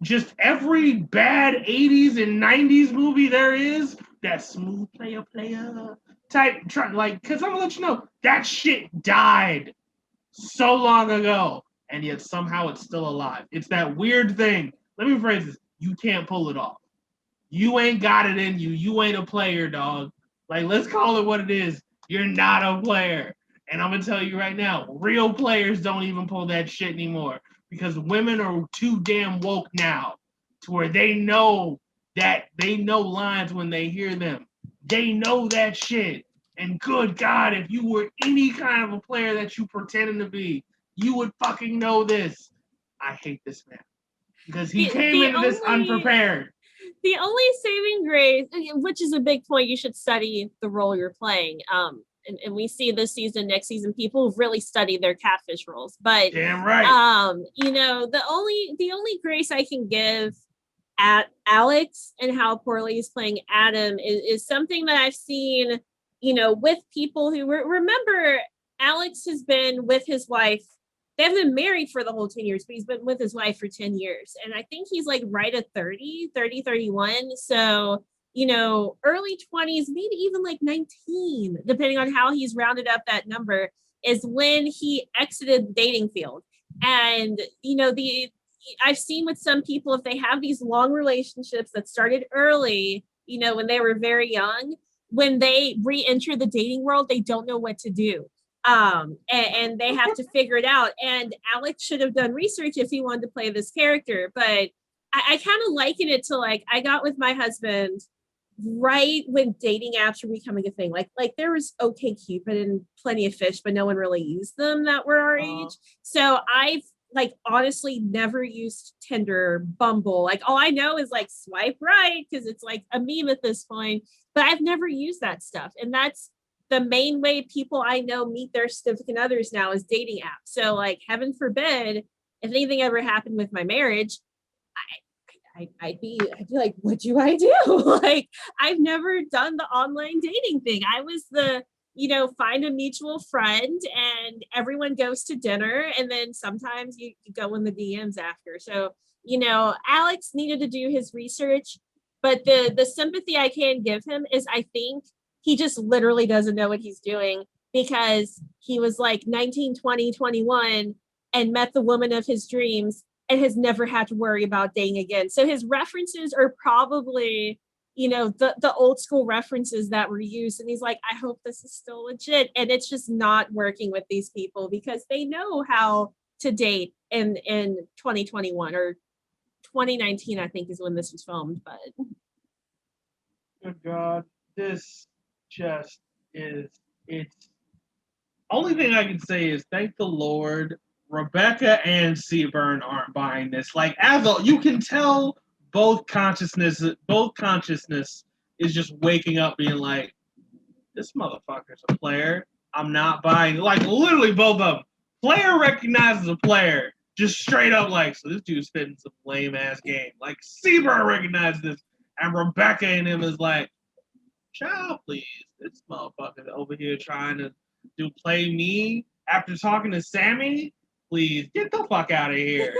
just every bad 80s and 90s movie there is, that smooth player type, like, because I'm gonna let you know, that shit died so long ago, and yet somehow it's still alive. It's that weird thing. Let me rephrase this. You can't pull it off. You ain't got it in you. You ain't a player, dog. Like, let's call it what it is. You're not a player. And I'm going to tell you right now, real players don't even pull that shit anymore because women are too damn woke now to where they know lines when they hear them. They know that shit. And good God, if you were any kind of a player that you pretending to be, you would fucking know this. I hate this man because he came into this unprepared. The only saving grace, which is a big point, you should study the role you're playing. And we see this season, next season, people have really studied their catfish roles. But damn right. The only grace I can give at Alex and how poorly he's playing Adam is something that I've seen, with people who remember Alex has been with his wife. They haven't been married for the whole 10 years, but he's been with his wife for 10 years. And I think he's like right at 30, 31. So, early 20s, maybe even like 19, depending on how he's rounded up that number, is when he exited the dating field. And, I've seen with some people, if they have these long relationships that started early, when they were very young, when they re-enter the dating world, they don't know what to do. And they have to figure it out. And Alex should have done research if he wanted to play this character. But I kind of liken it to, like, I got with my husband right when dating apps were becoming a thing. Like there was OkCupid and Plenty of Fish, but no one really used them that were our age. So I've honestly never used Tinder, Bumble. Like all I know is like swipe right because it's like a meme at this point. But I've never used that stuff, and that's the main way people I know meet their significant others now is dating apps. So like, heaven forbid, if anything ever happened with my marriage, I'd be like, what do I do? Like, I've never done the online dating thing. I was the, find a mutual friend and everyone goes to dinner. And then sometimes you go in the DMs after. So, Alex needed to do his research, but the sympathy I can give him is I think he just literally doesn't know what he's doing because he was like 19, 20, 21 and met the woman of his dreams and has never had to worry about dating again. So his references are probably, the old school references that were used. And he's like, I hope this is still legit. And it's just not working with these people because they know how to date in 2021 or 2019, I think is when this was filmed. But good God, this just it's only thing I can say is thank the Lord Rebecca and Seaburn aren't buying this. Like, you can tell both consciousness is just waking up being like, this motherfucker's a player. I'm not buying. Like, literally both of them. Player recognizes a player. Just straight up like, so this dude's spitting some lame ass game. Like, Seaburn recognizes this. And Rebecca and him is like, child, please. This motherfucker over here trying to play me after talking to Sammy. Please get the fuck out of here.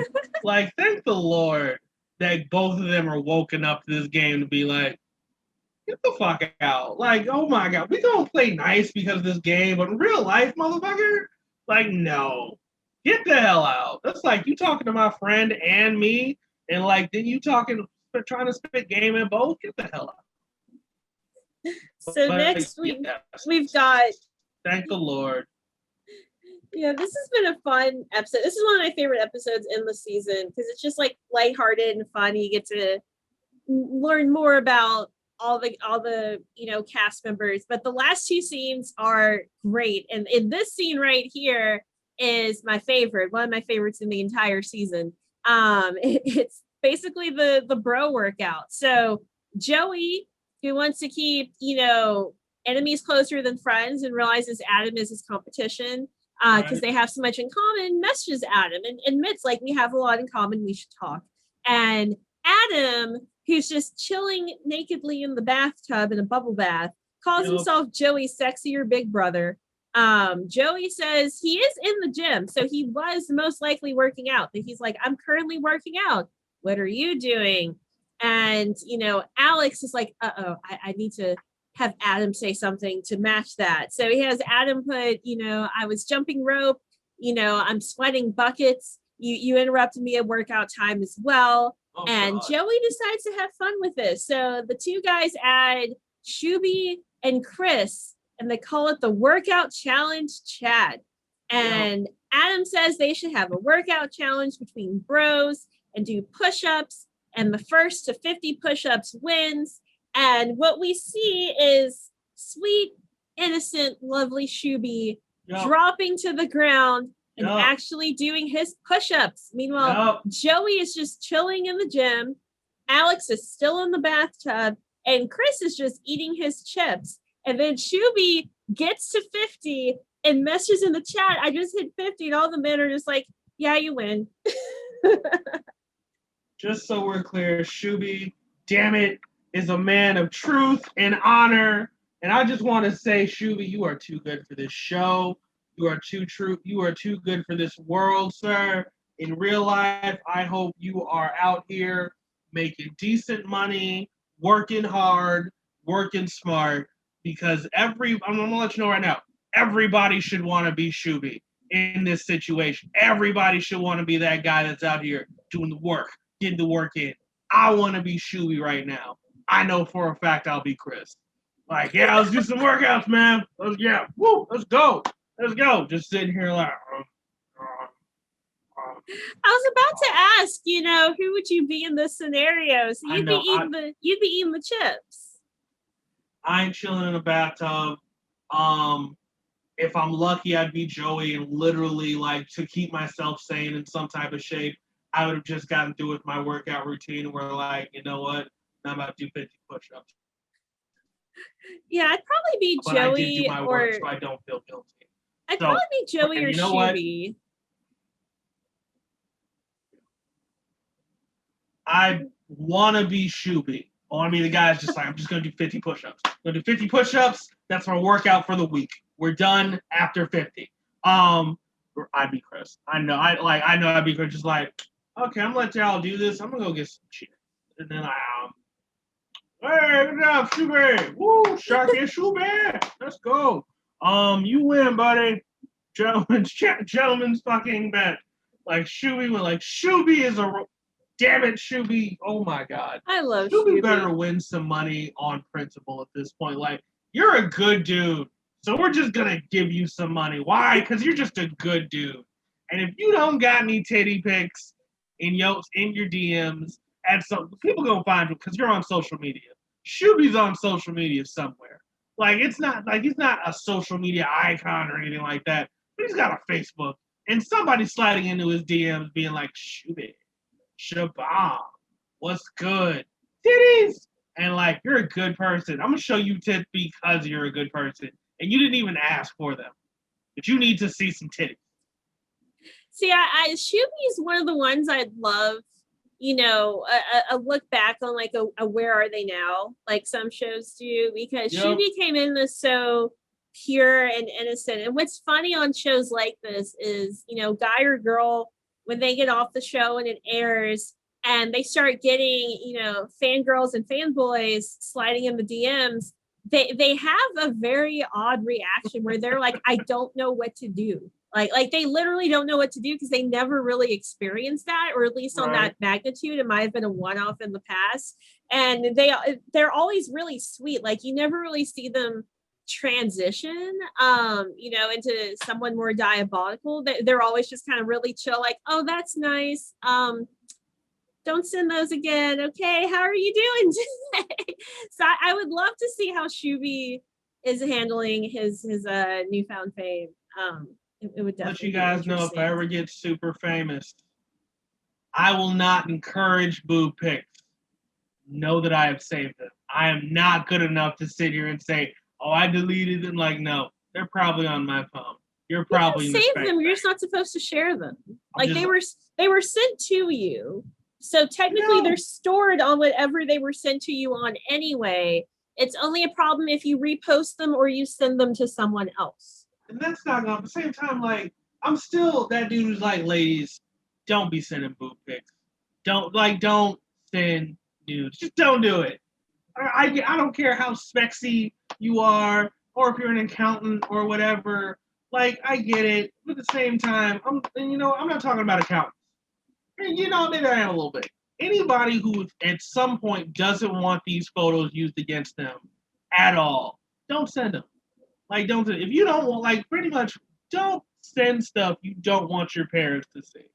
Like, thank the Lord that both of them are woken up to this game to be like, get the fuck out. Like, oh my God, we gonna play nice because of this game, but in real life, motherfucker, like, no. Get the hell out. That's like you talking to my friend and me, and like then you trying to spit game in both. Get the hell out. So but, next week we've got. Thank the Lord. Yeah, this has been a fun episode. This is one of my favorite episodes in the season because it's just like lighthearted and fun. You get to learn more about all the cast members. But the last two scenes are great, and in this scene right here is my favorite, one of my favorites in the entire season. It's basically the bro workout. So Joey, who wants to keep enemies closer than friends and realizes Adam is his competition because they have so much in common, messages Adam and admits like we have a lot in common, we should talk. And Adam, who's just chilling nakedly in the bathtub in a bubble bath, calls himself Joey's sexier big brother. Joey says he is in the gym, so he was most likely working out. But he's like, I'm currently working out. what are you doing? And, Alex is like, I need to have Adam say something to match that. So he has Adam put, I was jumping rope, I'm sweating buckets. You interrupted me at workout time as well. Oh, and God. Joey decides to have fun with this. So the two guys add Shuby and Chris, and they call it the Workout Challenge Chat. And Adam says they should have a workout challenge between bros and do push-ups, and the first to 50 push-ups wins. And what we see is sweet, innocent, lovely Shuby dropping to the ground and actually doing his push-ups. Meanwhile, Joey is just chilling in the gym. Alex is still in the bathtub, and Chris is just eating his chips. And then Shuby gets to 50 and messages in the chat, I just hit 50, and all the men are just like, yeah, you win. Just so we're clear, Shuby, damn it, is a man of truth and honor. And I just want to say, Shuby, you are too good for this show. You are too true. You are too good for this world, sir. In real life, I hope you are out here making decent money, working hard, working smart, because I'm going to let you know right now, everybody should want to be Shuby in this situation. Everybody should want to be that guy that's out here doing the work, getting the work in. I want to be Shuby right now. I know for a fact I'll be Chris. Like, yeah, let's do some workouts, man. Let's go. Let's go. Just sitting here like. I was about to ask, who would you be in this scenario? So you'd be eating the chips. I ain't chilling in a bathtub. If I'm lucky, I'd be Joey, and literally, like, to keep myself sane in some type of shape, I would have just gotten through with my workout routine where, like, you know what? I'm about to do 50 push-ups. Yeah, I'd probably be but Joey, I did do my work, so I don't feel guilty. I'd probably be Joey or Shuby. I want to be Shuby. I want to be the guy that's just like, I'm just going to do 50 push-ups. I'm going to do 50 push-ups. That's my workout for the week. We're done after 50. I'd be Chris. I know I'd be Chris. Just like, okay, I'm going to let y'all do this. I'm going to go get some chips. And then hey, good job, Shuby. Woo, Sharky Shuby. Let's go. You win, buddy. Gentleman's fucking bet. Like, Shuby is a... Damn it, Shuby. Oh, my God. I love Shuby. Shuby better win some money on principle at this point. Like, you're a good dude, so we're just going to give you some money. Why? Because you're just a good dude. And if you don't got any titty pics in your DMs, people going to find you because you're on social media. Shuby's on social media somewhere. Like, it's not like he's not a social media icon or anything like that, but he's got a Facebook. And somebody's sliding into his DMs being like, Shuby. Shabam, what's good? Titties! And like, you're a good person. I'm gonna show you tits because you're a good person. And you didn't even ask for them. But you need to see some titties. See, Shuby's one of the ones I'd love, a look back on like a Where Are They Now? Like some shows do, because Shuby came in as so pure and innocent. And what's funny on shows like this is, guy or girl, when they get off the show and it airs and they start getting, fangirls and fanboys sliding in the DMs, they have a very odd reaction where they're like, I don't know what to do. Like they literally don't know what to do because they never really experienced that, or at least on that magnitude. It might have been a one-off in the past. And they're always really sweet. Like you never really see them transition into someone more diabolical. They're always just kind of really chill, like, oh, that's nice, don't send those again, okay, how are you doing today? So I would love to see how Shuby is handling his newfound fame. It would definitely let you guys know, if I ever get super famous, I will not encourage boob pics. Know that I have saved them. I am not good enough to sit here and say, oh, I deleted them. Like, no, they're probably on my phone. You're probably you can save them. You're just not supposed to share them. Like they were sent to you, so technically they're stored on whatever they were sent to you on anyway. It's only a problem if you repost them or you send them to someone else. And that's not gonna. At the same time, like, I'm still that dude who's like, ladies, don't be sending boob pics. don't send nudes. Just don't do it. I don't care how spexy you are, or if you're an accountant or whatever. Like, I get it. But at the same time, I'm not talking about accountants. Maybe I am a little bit. Anybody who at some point doesn't want these photos used against them at all, don't send them. Like, don't. If you don't want, like, pretty much, don't send stuff you don't want your parents to see.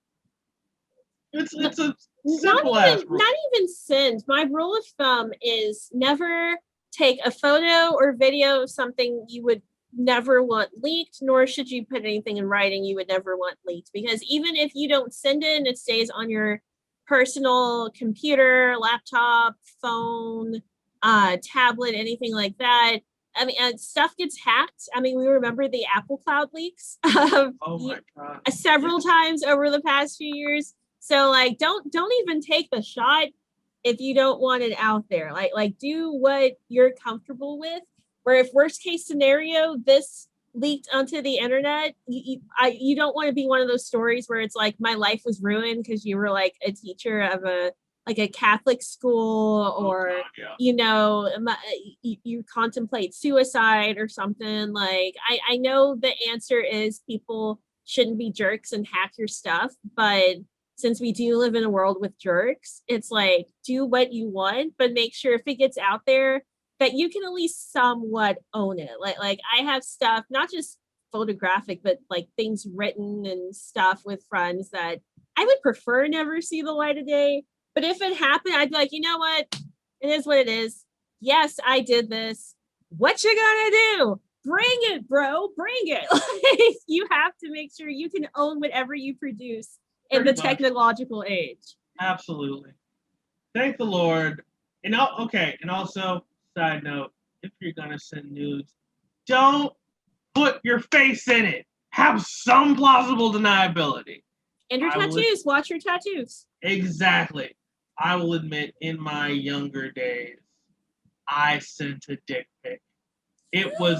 It's a simple ass rule. Not even send. My rule of thumb is never take a photo or video of something you would never want leaked, nor should you put anything in writing you would never want leaked. Because even if you don't send it and it stays on your personal computer, laptop, phone, tablet, anything like that, I mean, stuff gets hacked. I mean, we remember the Apple Cloud leaks Oh my God. several times over the past few years. So like, don't even take the shot if you don't want it out there. Like do what you're comfortable with. Where if worst case scenario, this leaked onto the internet, you don't want to be one of those stories where it's like my life was ruined because you were like a teacher of a Catholic school, or you contemplate suicide or something. Like I know the answer is people shouldn't be jerks and hack your stuff, but since we do live in a world with jerks, it's like, do what you want, but make sure if it gets out there that you can at least somewhat own it. Like I have stuff, not just photographic, but like things written and stuff with friends that I would prefer never see the light of day. But if it happened, I'd be like, you know what? It is what it is. Yes, I did this. What you gonna do? Bring it, bro. Bring it. Like, you have to make sure you can own whatever you produce in the technological age. Absolutely. Thank the Lord. And also, side note, if you're gonna send nudes, don't put your face in it. Have some plausible deniability. And your tattoos. Watch your tattoos. Exactly. I will admit, in my younger days, I sent a dick pic. It was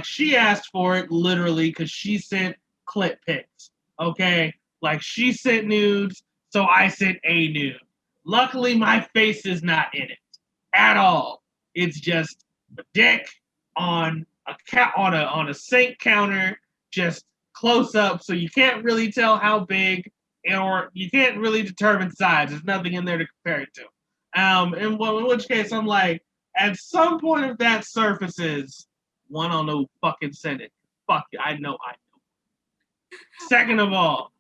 she asked for it literally because she sent clit pics. Okay, like she sent nudes, so I sent a nude. Luckily, my face is not in it at all. It's just a dick on a sink counter, just close up, so you can't really tell how big, or you can't really determine size. There's nothing in there to compare it to. In which case, I'm like, at some point if that surfaces, one, I'll know fucking send it. Fuck it, I know. Second of all,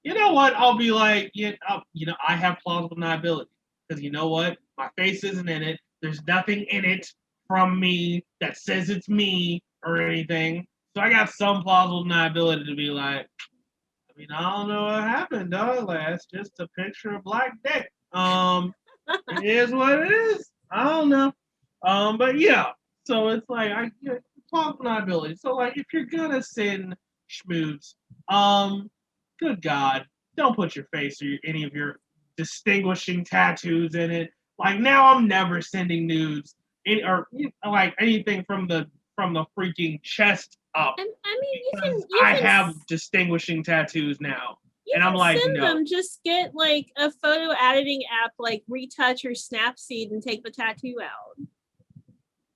you know what? I'll be like, I have plausible deniability. Because you know what? My face isn't in it. There's nothing in it from me that says it's me or anything. So I got some plausible deniability to be like, I mean, I don't know what happened, dog. Like, that's just a picture of black dick. It is what it is. I don't know. But yeah. So it's like plausible deniability. So like, if you're gonna send schmoods, good God, don't put your face or any of your distinguishing tattoos in it. Like, now I'm never sending nudes or like anything from the freaking chest up. And I mean, I have distinguishing tattoos now. And I'm like, send no. them. Just get like a photo editing app like Retouch or Snapseed and take the tattoo out.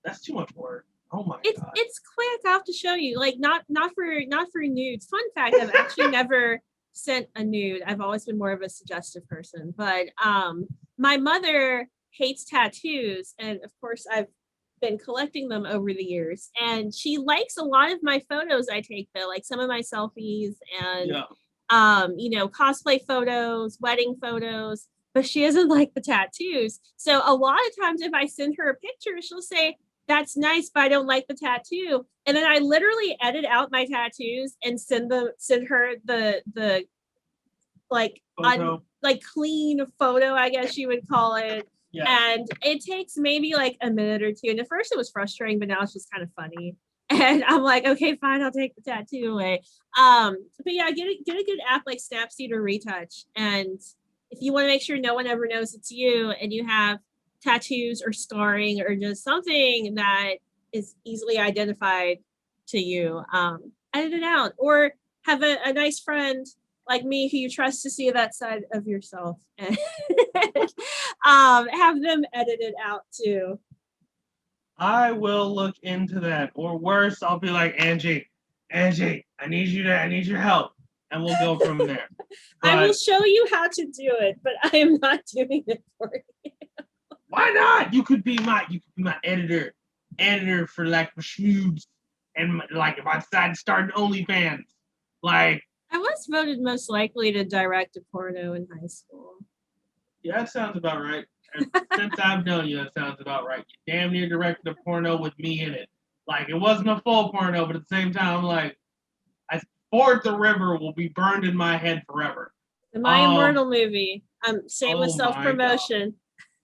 That's too much work. Oh my God. It's quick. I have to show you. Like not for nudes. Fun fact: I've actually never sent a nude. I've always been more of a suggestive person. But my mother hates tattoos, and of course I've been collecting them over the years. And she likes a lot of my photos I take though, like some of my selfies and cosplay photos, wedding photos. But she doesn't like the tattoos. So a lot of times if I send her a picture, she'll say, that's nice, but I don't like the tattoo. And then I literally edit out my tattoos and send her the clean photo, I guess you would call it. Yeah. And it takes maybe like a minute or two. And at first it was frustrating, but now it's just kind of funny. And I'm like, okay, fine, I'll take the tattoo away. But yeah, get a good app like Snapseed or Retouch. And if you want to make sure no one ever knows it's you and you have tattoos or scarring or just something that is easily identified to you, edit it out, or have a nice friend like me, who you trust to see that side of yourself, and have them edited out too. I will look into that. Or worse, I'll be like, Angie, I need your help. And we'll go from there. I will show you how to do it, but I am not doing it for you. Why not? You could be my editor for like my shoots, and like if I decide to start an OnlyFans, like I was voted most likely to direct a porno in high school. yeah, that sounds about right. And since I've known you, that sounds about right. You damn near directed a porno with me in it. Like it wasn't a full porno, but at the same time, like I Ford the River will be burned in my head forever. My immortal movie. Shameless self-promotion.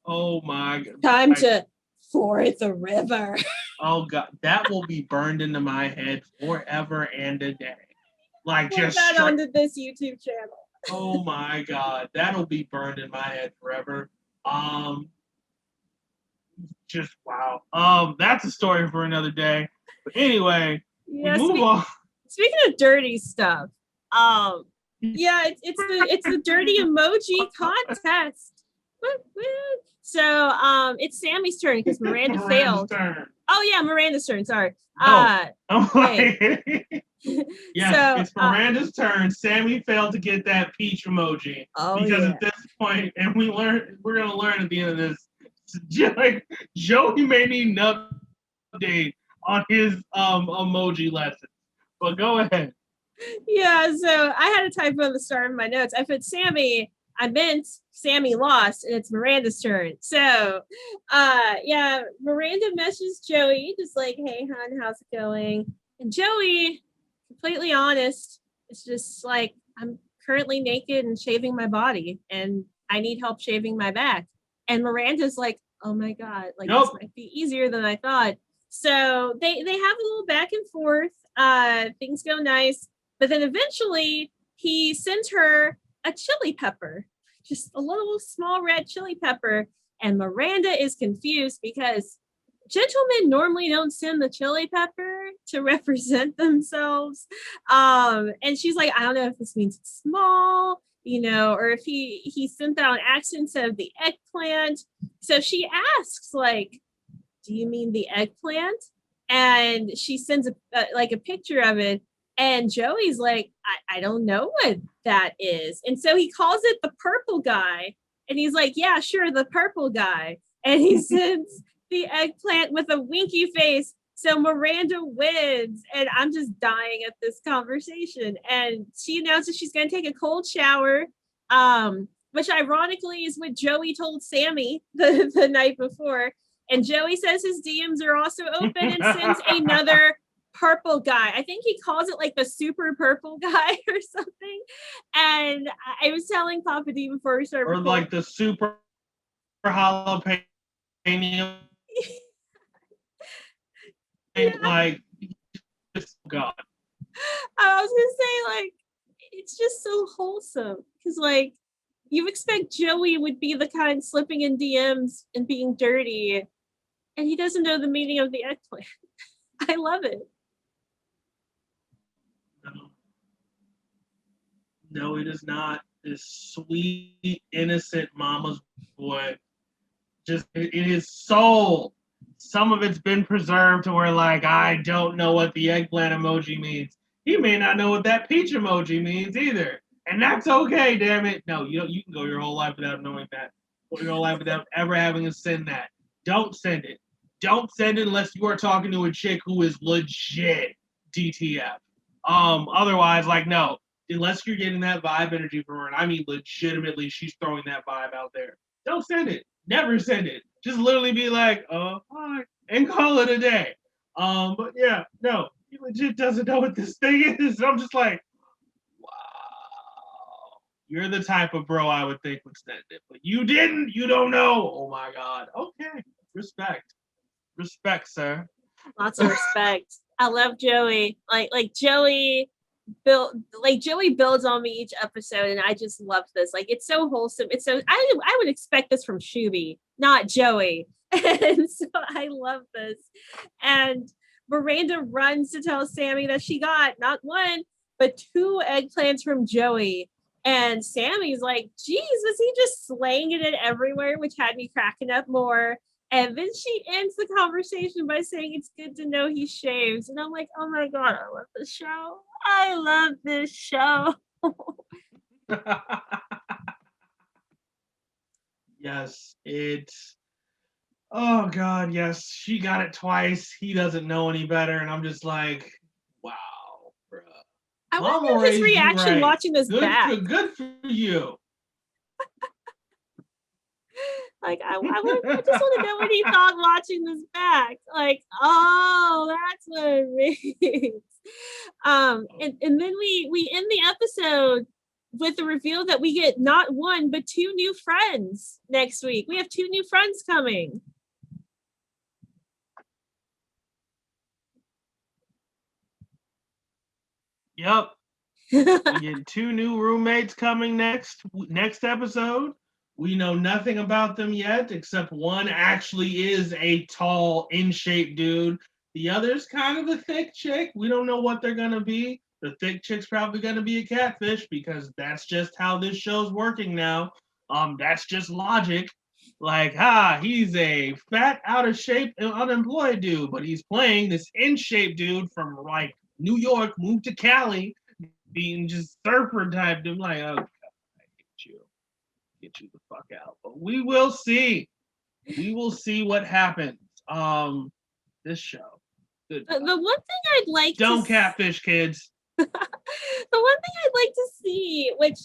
Oh my god. Time to Ford the River. Oh god, that will be burned into my head forever and a day. Like put that onto this YouTube channel. Oh my god, that'll be burned in my head forever. Just wow. That's a story for another day. But anyway, we move on. Speaking of dirty stuff, yeah, it's the dirty emoji contest. So it's Sammy's turn because Miranda failed. Oh yeah, Miranda's turn. Sorry. Yeah, it's Miranda's turn. Sammy failed to get that peach emoji because at this point, and we're gonna learn at the end of this. Like Joey may need an update on his emoji lesson. But go ahead. Yeah, so I had a typo at the start of my notes. I put Sammy. I meant Sammy lost, and it's Miranda's turn. So, yeah, Miranda messages Joey, just like, "Hey, hon, how's it going?" And Joey, completely honest, it's just like, "I'm currently naked and shaving my body, and I need help shaving my back." And Miranda's like, "Oh my god, like this might be easier than I thought." So they have a little back and forth. Things go nice, but then eventually he sends her a chili pepper, just a little small red chili pepper, and Miranda is confused because gentlemen normally don't send the chili pepper to represent themselves. And she's like, I don't know if this means it's small, or if he sent that on accident instead of the eggplant. So she asks, like, do you mean the eggplant? And she sends a picture of it. And Joey's like, I don't know what that is. And so he calls it the purple guy. And he's like, yeah, sure, the purple guy. And he sends the eggplant with a winky face. So Miranda wins. And I'm just dying at this conversation. And she announces she's going to take a cold shower, which ironically is what Joey told Sammy the night before. And Joey says his DMs are also open and sends another purple guy. I think he calls it like the super purple guy or something. And I was telling Papa D before we started. Or like the super jalapeno. Yeah. Like, God. I was gonna say, like, it's just so wholesome because, like, you expect Joey would be the kind slipping in DMs and being dirty, and he doesn't know the meaning of the eggplant. I love it. No, it is not. This sweet, innocent mama's boy. Just in his soul. Some of it's been preserved to where, like, I don't know what the eggplant emoji means. He may not know what that peach emoji means either. And that's okay, damn it. No, you can go your whole life without knowing that. Go your whole life without ever having to send that. Don't send it. Don't send it unless you are talking to a chick who is legit DTF. Otherwise, like, no. Unless you're getting that vibe energy from her, and I mean legitimately, she's throwing that vibe out there. Don't send it. Never send it. Just literally be like, hi, and call it a day. But yeah, no, he legit doesn't know what this thing is. I'm just like, wow. You're the type of bro I would think would send it, but you didn't. You don't know. Oh my god. Okay, respect, sir. Lots of respect. I love Joey. Like Joey. Joey builds on me each episode, and I just love this. Like, it's so wholesome. It's so I would expect this from Shuby, not Joey. And so I love this. And Miranda runs to tell Sammy that she got not one, but 2 eggplants from Joey. And Sammy's like, geez, was he just slanging it everywhere, which had me cracking up more. And then she ends the conversation by saying it's good to know he shaves. And I'm like, oh my God, I love this show. I love this show. Yes, it's. Oh God, yes, she got it twice. He doesn't know any better, and I'm just like, wow, bruh. I Mama wonder his raised you reaction right. watching this back. Good for you. Like, I just want to know what he thought watching this back. Like, oh, that's what it means. And then we end the episode with the reveal that we get not 1 but 2 new friends next week. We have 2 new friends coming. Yep. We get 2 new roommates coming next episode. We know nothing about them yet, except one actually is a tall, in-shape dude. The other's kind of a thick chick. We don't know what they're gonna be. The thick chick's probably gonna be a catfish because that's just how this show's working now. That's just logic. Like, he's a fat, out of shape, unemployed dude, but he's playing this in-shape dude from like New York, moved to Cali, being just surfer type. I'm like, oh God, I hate you. Get you the fuck out. But we will see. We will see what happens. This show. The one thing I'd like don't catfish kids. The one thing I'd like to see, which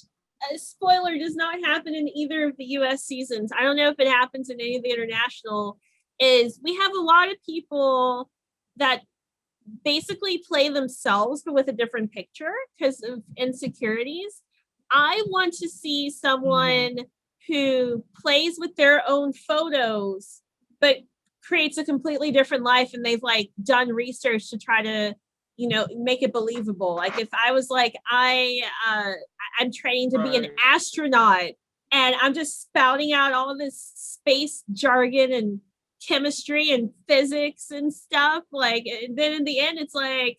spoiler does not happen in either of the US seasons. I don't know if it happens in any of the international, is we have a lot of people that basically play themselves but with a different picture because of insecurities. I want to see someone who plays with their own photos but creates a completely different life, and they've like done research to try to, you know, make it believable. Like if I was like, I'm trained to be an astronaut and I'm just spouting out all this space jargon and chemistry and physics and stuff, like, and then in the end it's like,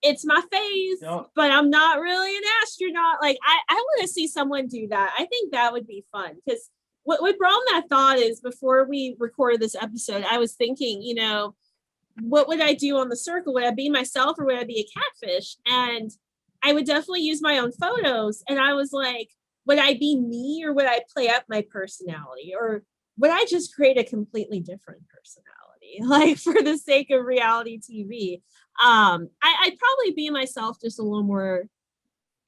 it's my face, but I'm not really an astronaut. Like I want to see someone do that. I think that would be fun, because what brought that thought is, before we recorded this episode, I was thinking, you know, what would I do on the circle? Would I be myself or would I be a catfish? And I would definitely use my own photos. And I was like, would I be me or would I play up my personality? Or would I just create a completely different personality, like for the sake of reality TV? I'd probably be myself, just a little more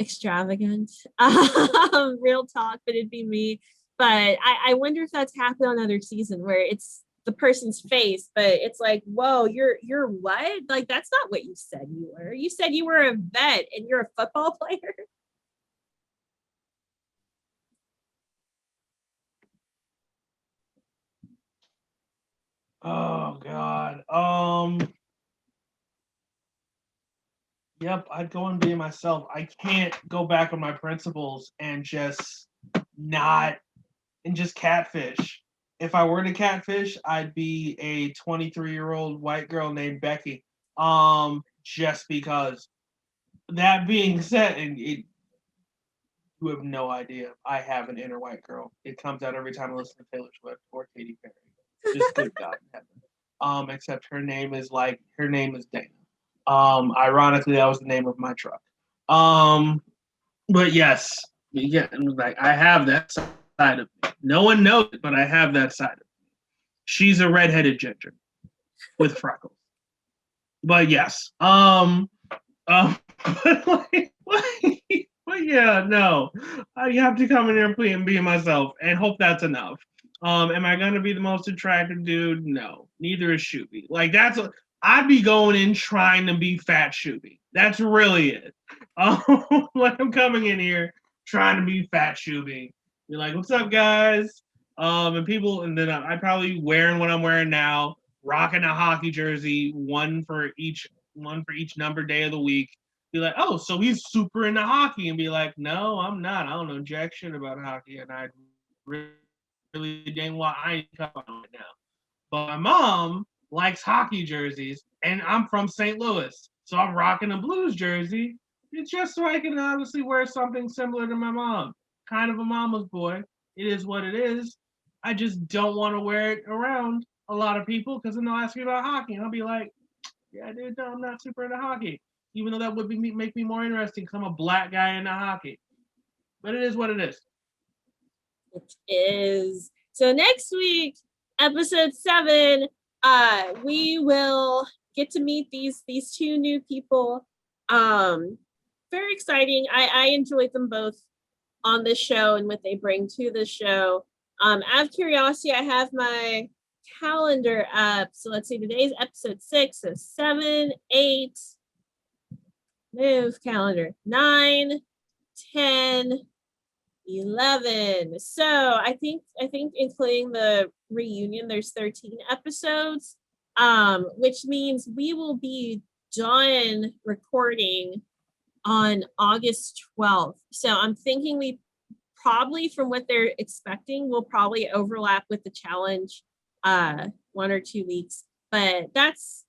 extravagant, real talk, but it'd be me. But I wonder if that's happened on another season where it's the person's face, but it's like, whoa, you're what? Like, that's not what you said you were. You said you were a vet and you're a football player. Oh God. Yep, I'd go and be myself. I can't go back on my principles and just catfish. If I were to catfish, I'd be a 23-year-old white girl named Becky. Just because. That being said, you have no idea. I have an inner white girl. It comes out every time I listen to Taylor Swift or Katy Perry. Just good God in heaven. Except her name is Dana. Ironically, that was the name of my truck. But yes, like I have that side of me. No one knows it, but I have that side of me. She's a redheaded ginger with freckles. But yes, but yeah, no. You have to come in here and be myself and hope that's enough. Am I gonna be the most attractive dude? No. Neither is Shuby. Like I'd be going in trying to be fat Shuby. That's really it. Like I'm coming in here trying to be fat Shuby. You're like, what's up, guys? And then I'd probably wearing what I'm wearing now, rocking a hockey jersey, one for each number day of the week. Be like, oh, so he's super into hockey, and be like, no, I'm not. I don't know jack shit about hockey, and I really dang well I ain't on it now. But my mom likes hockey jerseys, and I'm from St. Louis, so I'm rocking a Blues jersey It's just so I can obviously wear something similar to my mom. Kind of a mama's boy. It is what it is. I just don't want to wear it around a lot of people because then they'll ask me about hockey. And I'll be like, yeah, dude, no, I'm not super into hockey. Even though that would make me more interesting because I'm a black guy into hockey. But it is what it is. It is. So next week, episode 7, we will get to meet these two new people. Very exciting. I enjoyed them both on this show and what they bring to the show. Out of curiosity, I have my calendar up. So let's see, today's episode 6, so 7, 8, move calendar, 9, 10, 11. So I think including the reunion, there's 13 episodes, which means we will be done recording on August 12th. So I'm thinking we probably, from what they're expecting, will probably overlap with the challenge 1 or 2 weeks. But that's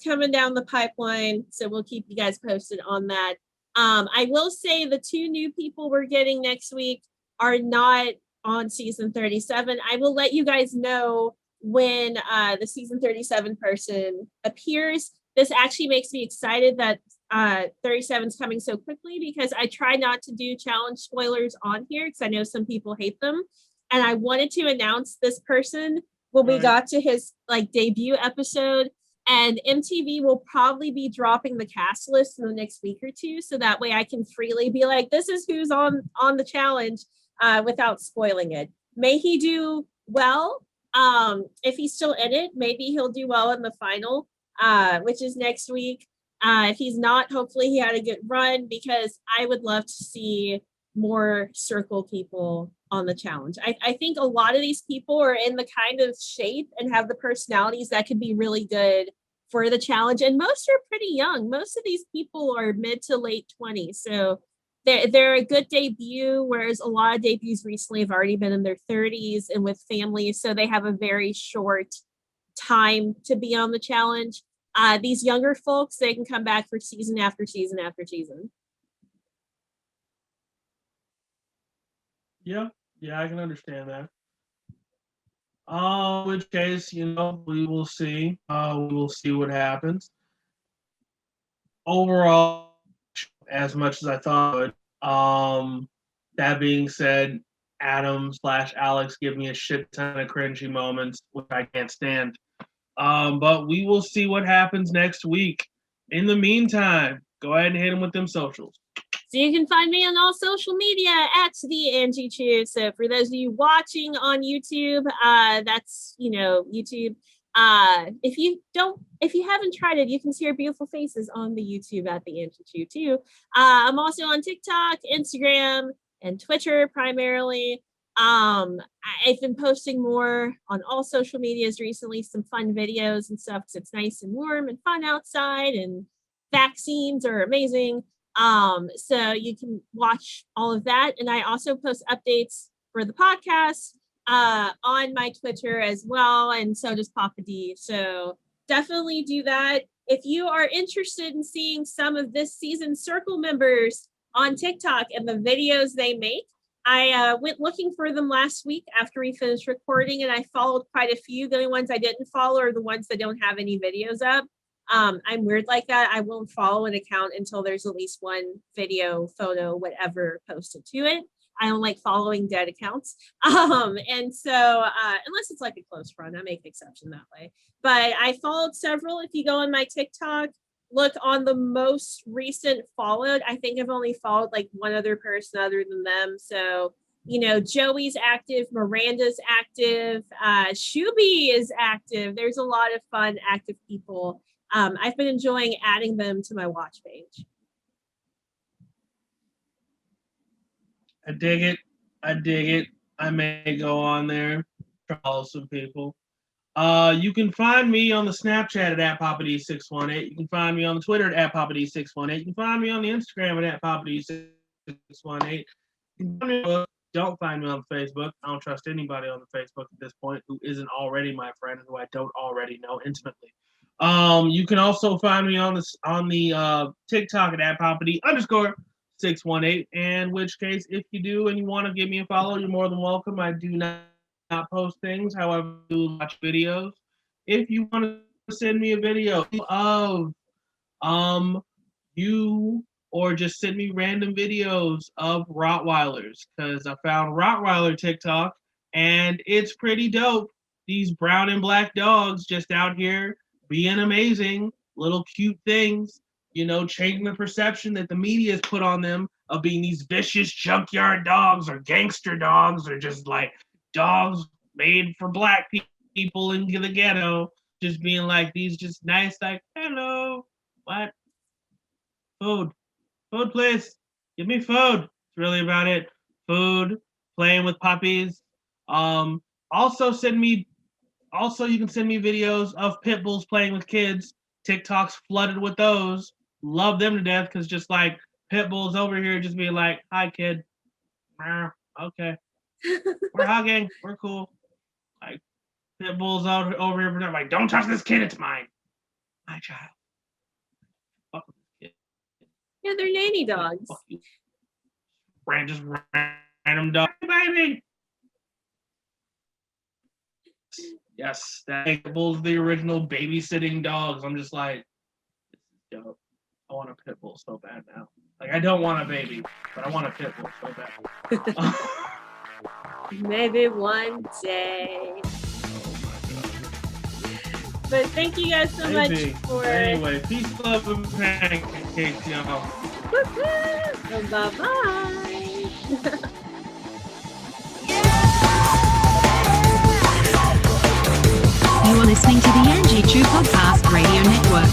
coming down the pipeline. So we'll keep you guys posted on that. I will say the 2 new people we're getting next week are not on season 37. I will let you guys know when the season 37 person appears. This actually makes me excited that 37 is coming so quickly because I try not to do challenge spoilers on here because I know some people hate them. And I wanted to announce this person when we got to his debut episode. And MTV will probably be dropping the cast list in the next week or 2, so that way I can freely be like, this is who's on the challenge without spoiling it. May he do well. If he's still in it, maybe he'll do well in the final, which is next week. If he's not, hopefully he had a good run because I would love to see more circle people on the challenge. I think a lot of these people are in the kind of shape and have the personalities that could be really good for the challenge. And most are pretty young. Most of these people are mid to late 20s. So they're a good debut, whereas a lot of debuts recently have already been in their 30s and with families. So they have a very short time to be on the challenge. These younger folks, they can come back for season after season after season. Yeah, I can understand that. In which case, we will see. We will see what happens. Overall, as much as I thought, that being said, Adam/Alex give me a shit ton of cringy moments, which I can't stand. But we will see what happens next week. In the meantime, go ahead and hit them with them socials. So you can find me on all social media at the Angie Chew. So for those of you watching on YouTube, that's YouTube. If you haven't tried it, you can see our beautiful faces on the YouTube at the Angie Chew too. I'm also on TikTok, Instagram, and Twitter primarily. I've been posting more on all social medias recently, some fun videos and stuff because it's nice and warm and fun outside, and vaccines are amazing. So you can watch all of that. And I also post updates for the podcast on my Twitter as well. And so does Papa D. So definitely do that. If you are interested in seeing some of this season's Circle members on TikTok and the videos they make, I went looking for them last week after we finished recording, and I followed quite a few. The only ones I didn't follow are the ones that don't have any videos up. I'm weird like that. I won't follow an account until there's at least one video, photo, whatever posted to it. I don't like following dead accounts. And so unless it's like a close friend, I make an exception that way. But I followed several. If you go on my TikTok, look on the most recent followed. I think I've only followed like one other person other than them. So, Joey's active, Miranda's active, Shuby is active. There's a lot of fun, active people. I've been enjoying adding them to my watch page. I dig it. I may go on there, follow some people. You can find me on the Snapchat at @PapaD618. You can find me on the Twitter at @PapaD618. You can find me on the Instagram at @PapaD618. Don't find me on Facebook. I don't trust anybody on the Facebook at this point who isn't already my friend, who I don't already know intimately. You can also find me on the TikTok at @poppity_618. In which case, if you do and you want to give me a follow, you're more than welcome. I do not post things, however, I do watch videos. If you want to send me a video of you, or just send me random videos of Rottweilers, because I found Rottweiler TikTok and it's pretty dope. These brown and black dogs just out here being amazing, little cute things, changing the perception that the media has put on them of being these vicious junkyard dogs or gangster dogs or just like dogs made for black people in the ghetto, just being like these just nice, like, hello, what? Food, please. Give me food. It's really about it. Food, playing with puppies. Also you can send me videos of pit bulls playing with kids. TikTok's flooded with those. Love them to death because just like pit bulls over here just being like, hi kid. Okay. We're hugging. We're cool. Like pit bulls over here like, don't touch this kid, it's mine. My child. Fuck with this kid. Yeah, they're nanny dogs. Fuck you. Just random dog, baby. Yes, that bulls the original babysitting dogs. I'm just like, this is dope. I want a pit bull so bad now. Like I don't want a baby, but I want a pit bull so bad. Maybe one day. But thank you guys so much for. Anyway, peace, love, and pancakes, y'all. Bye-bye. You are listening to the Angie Chu Podcast Radio Network.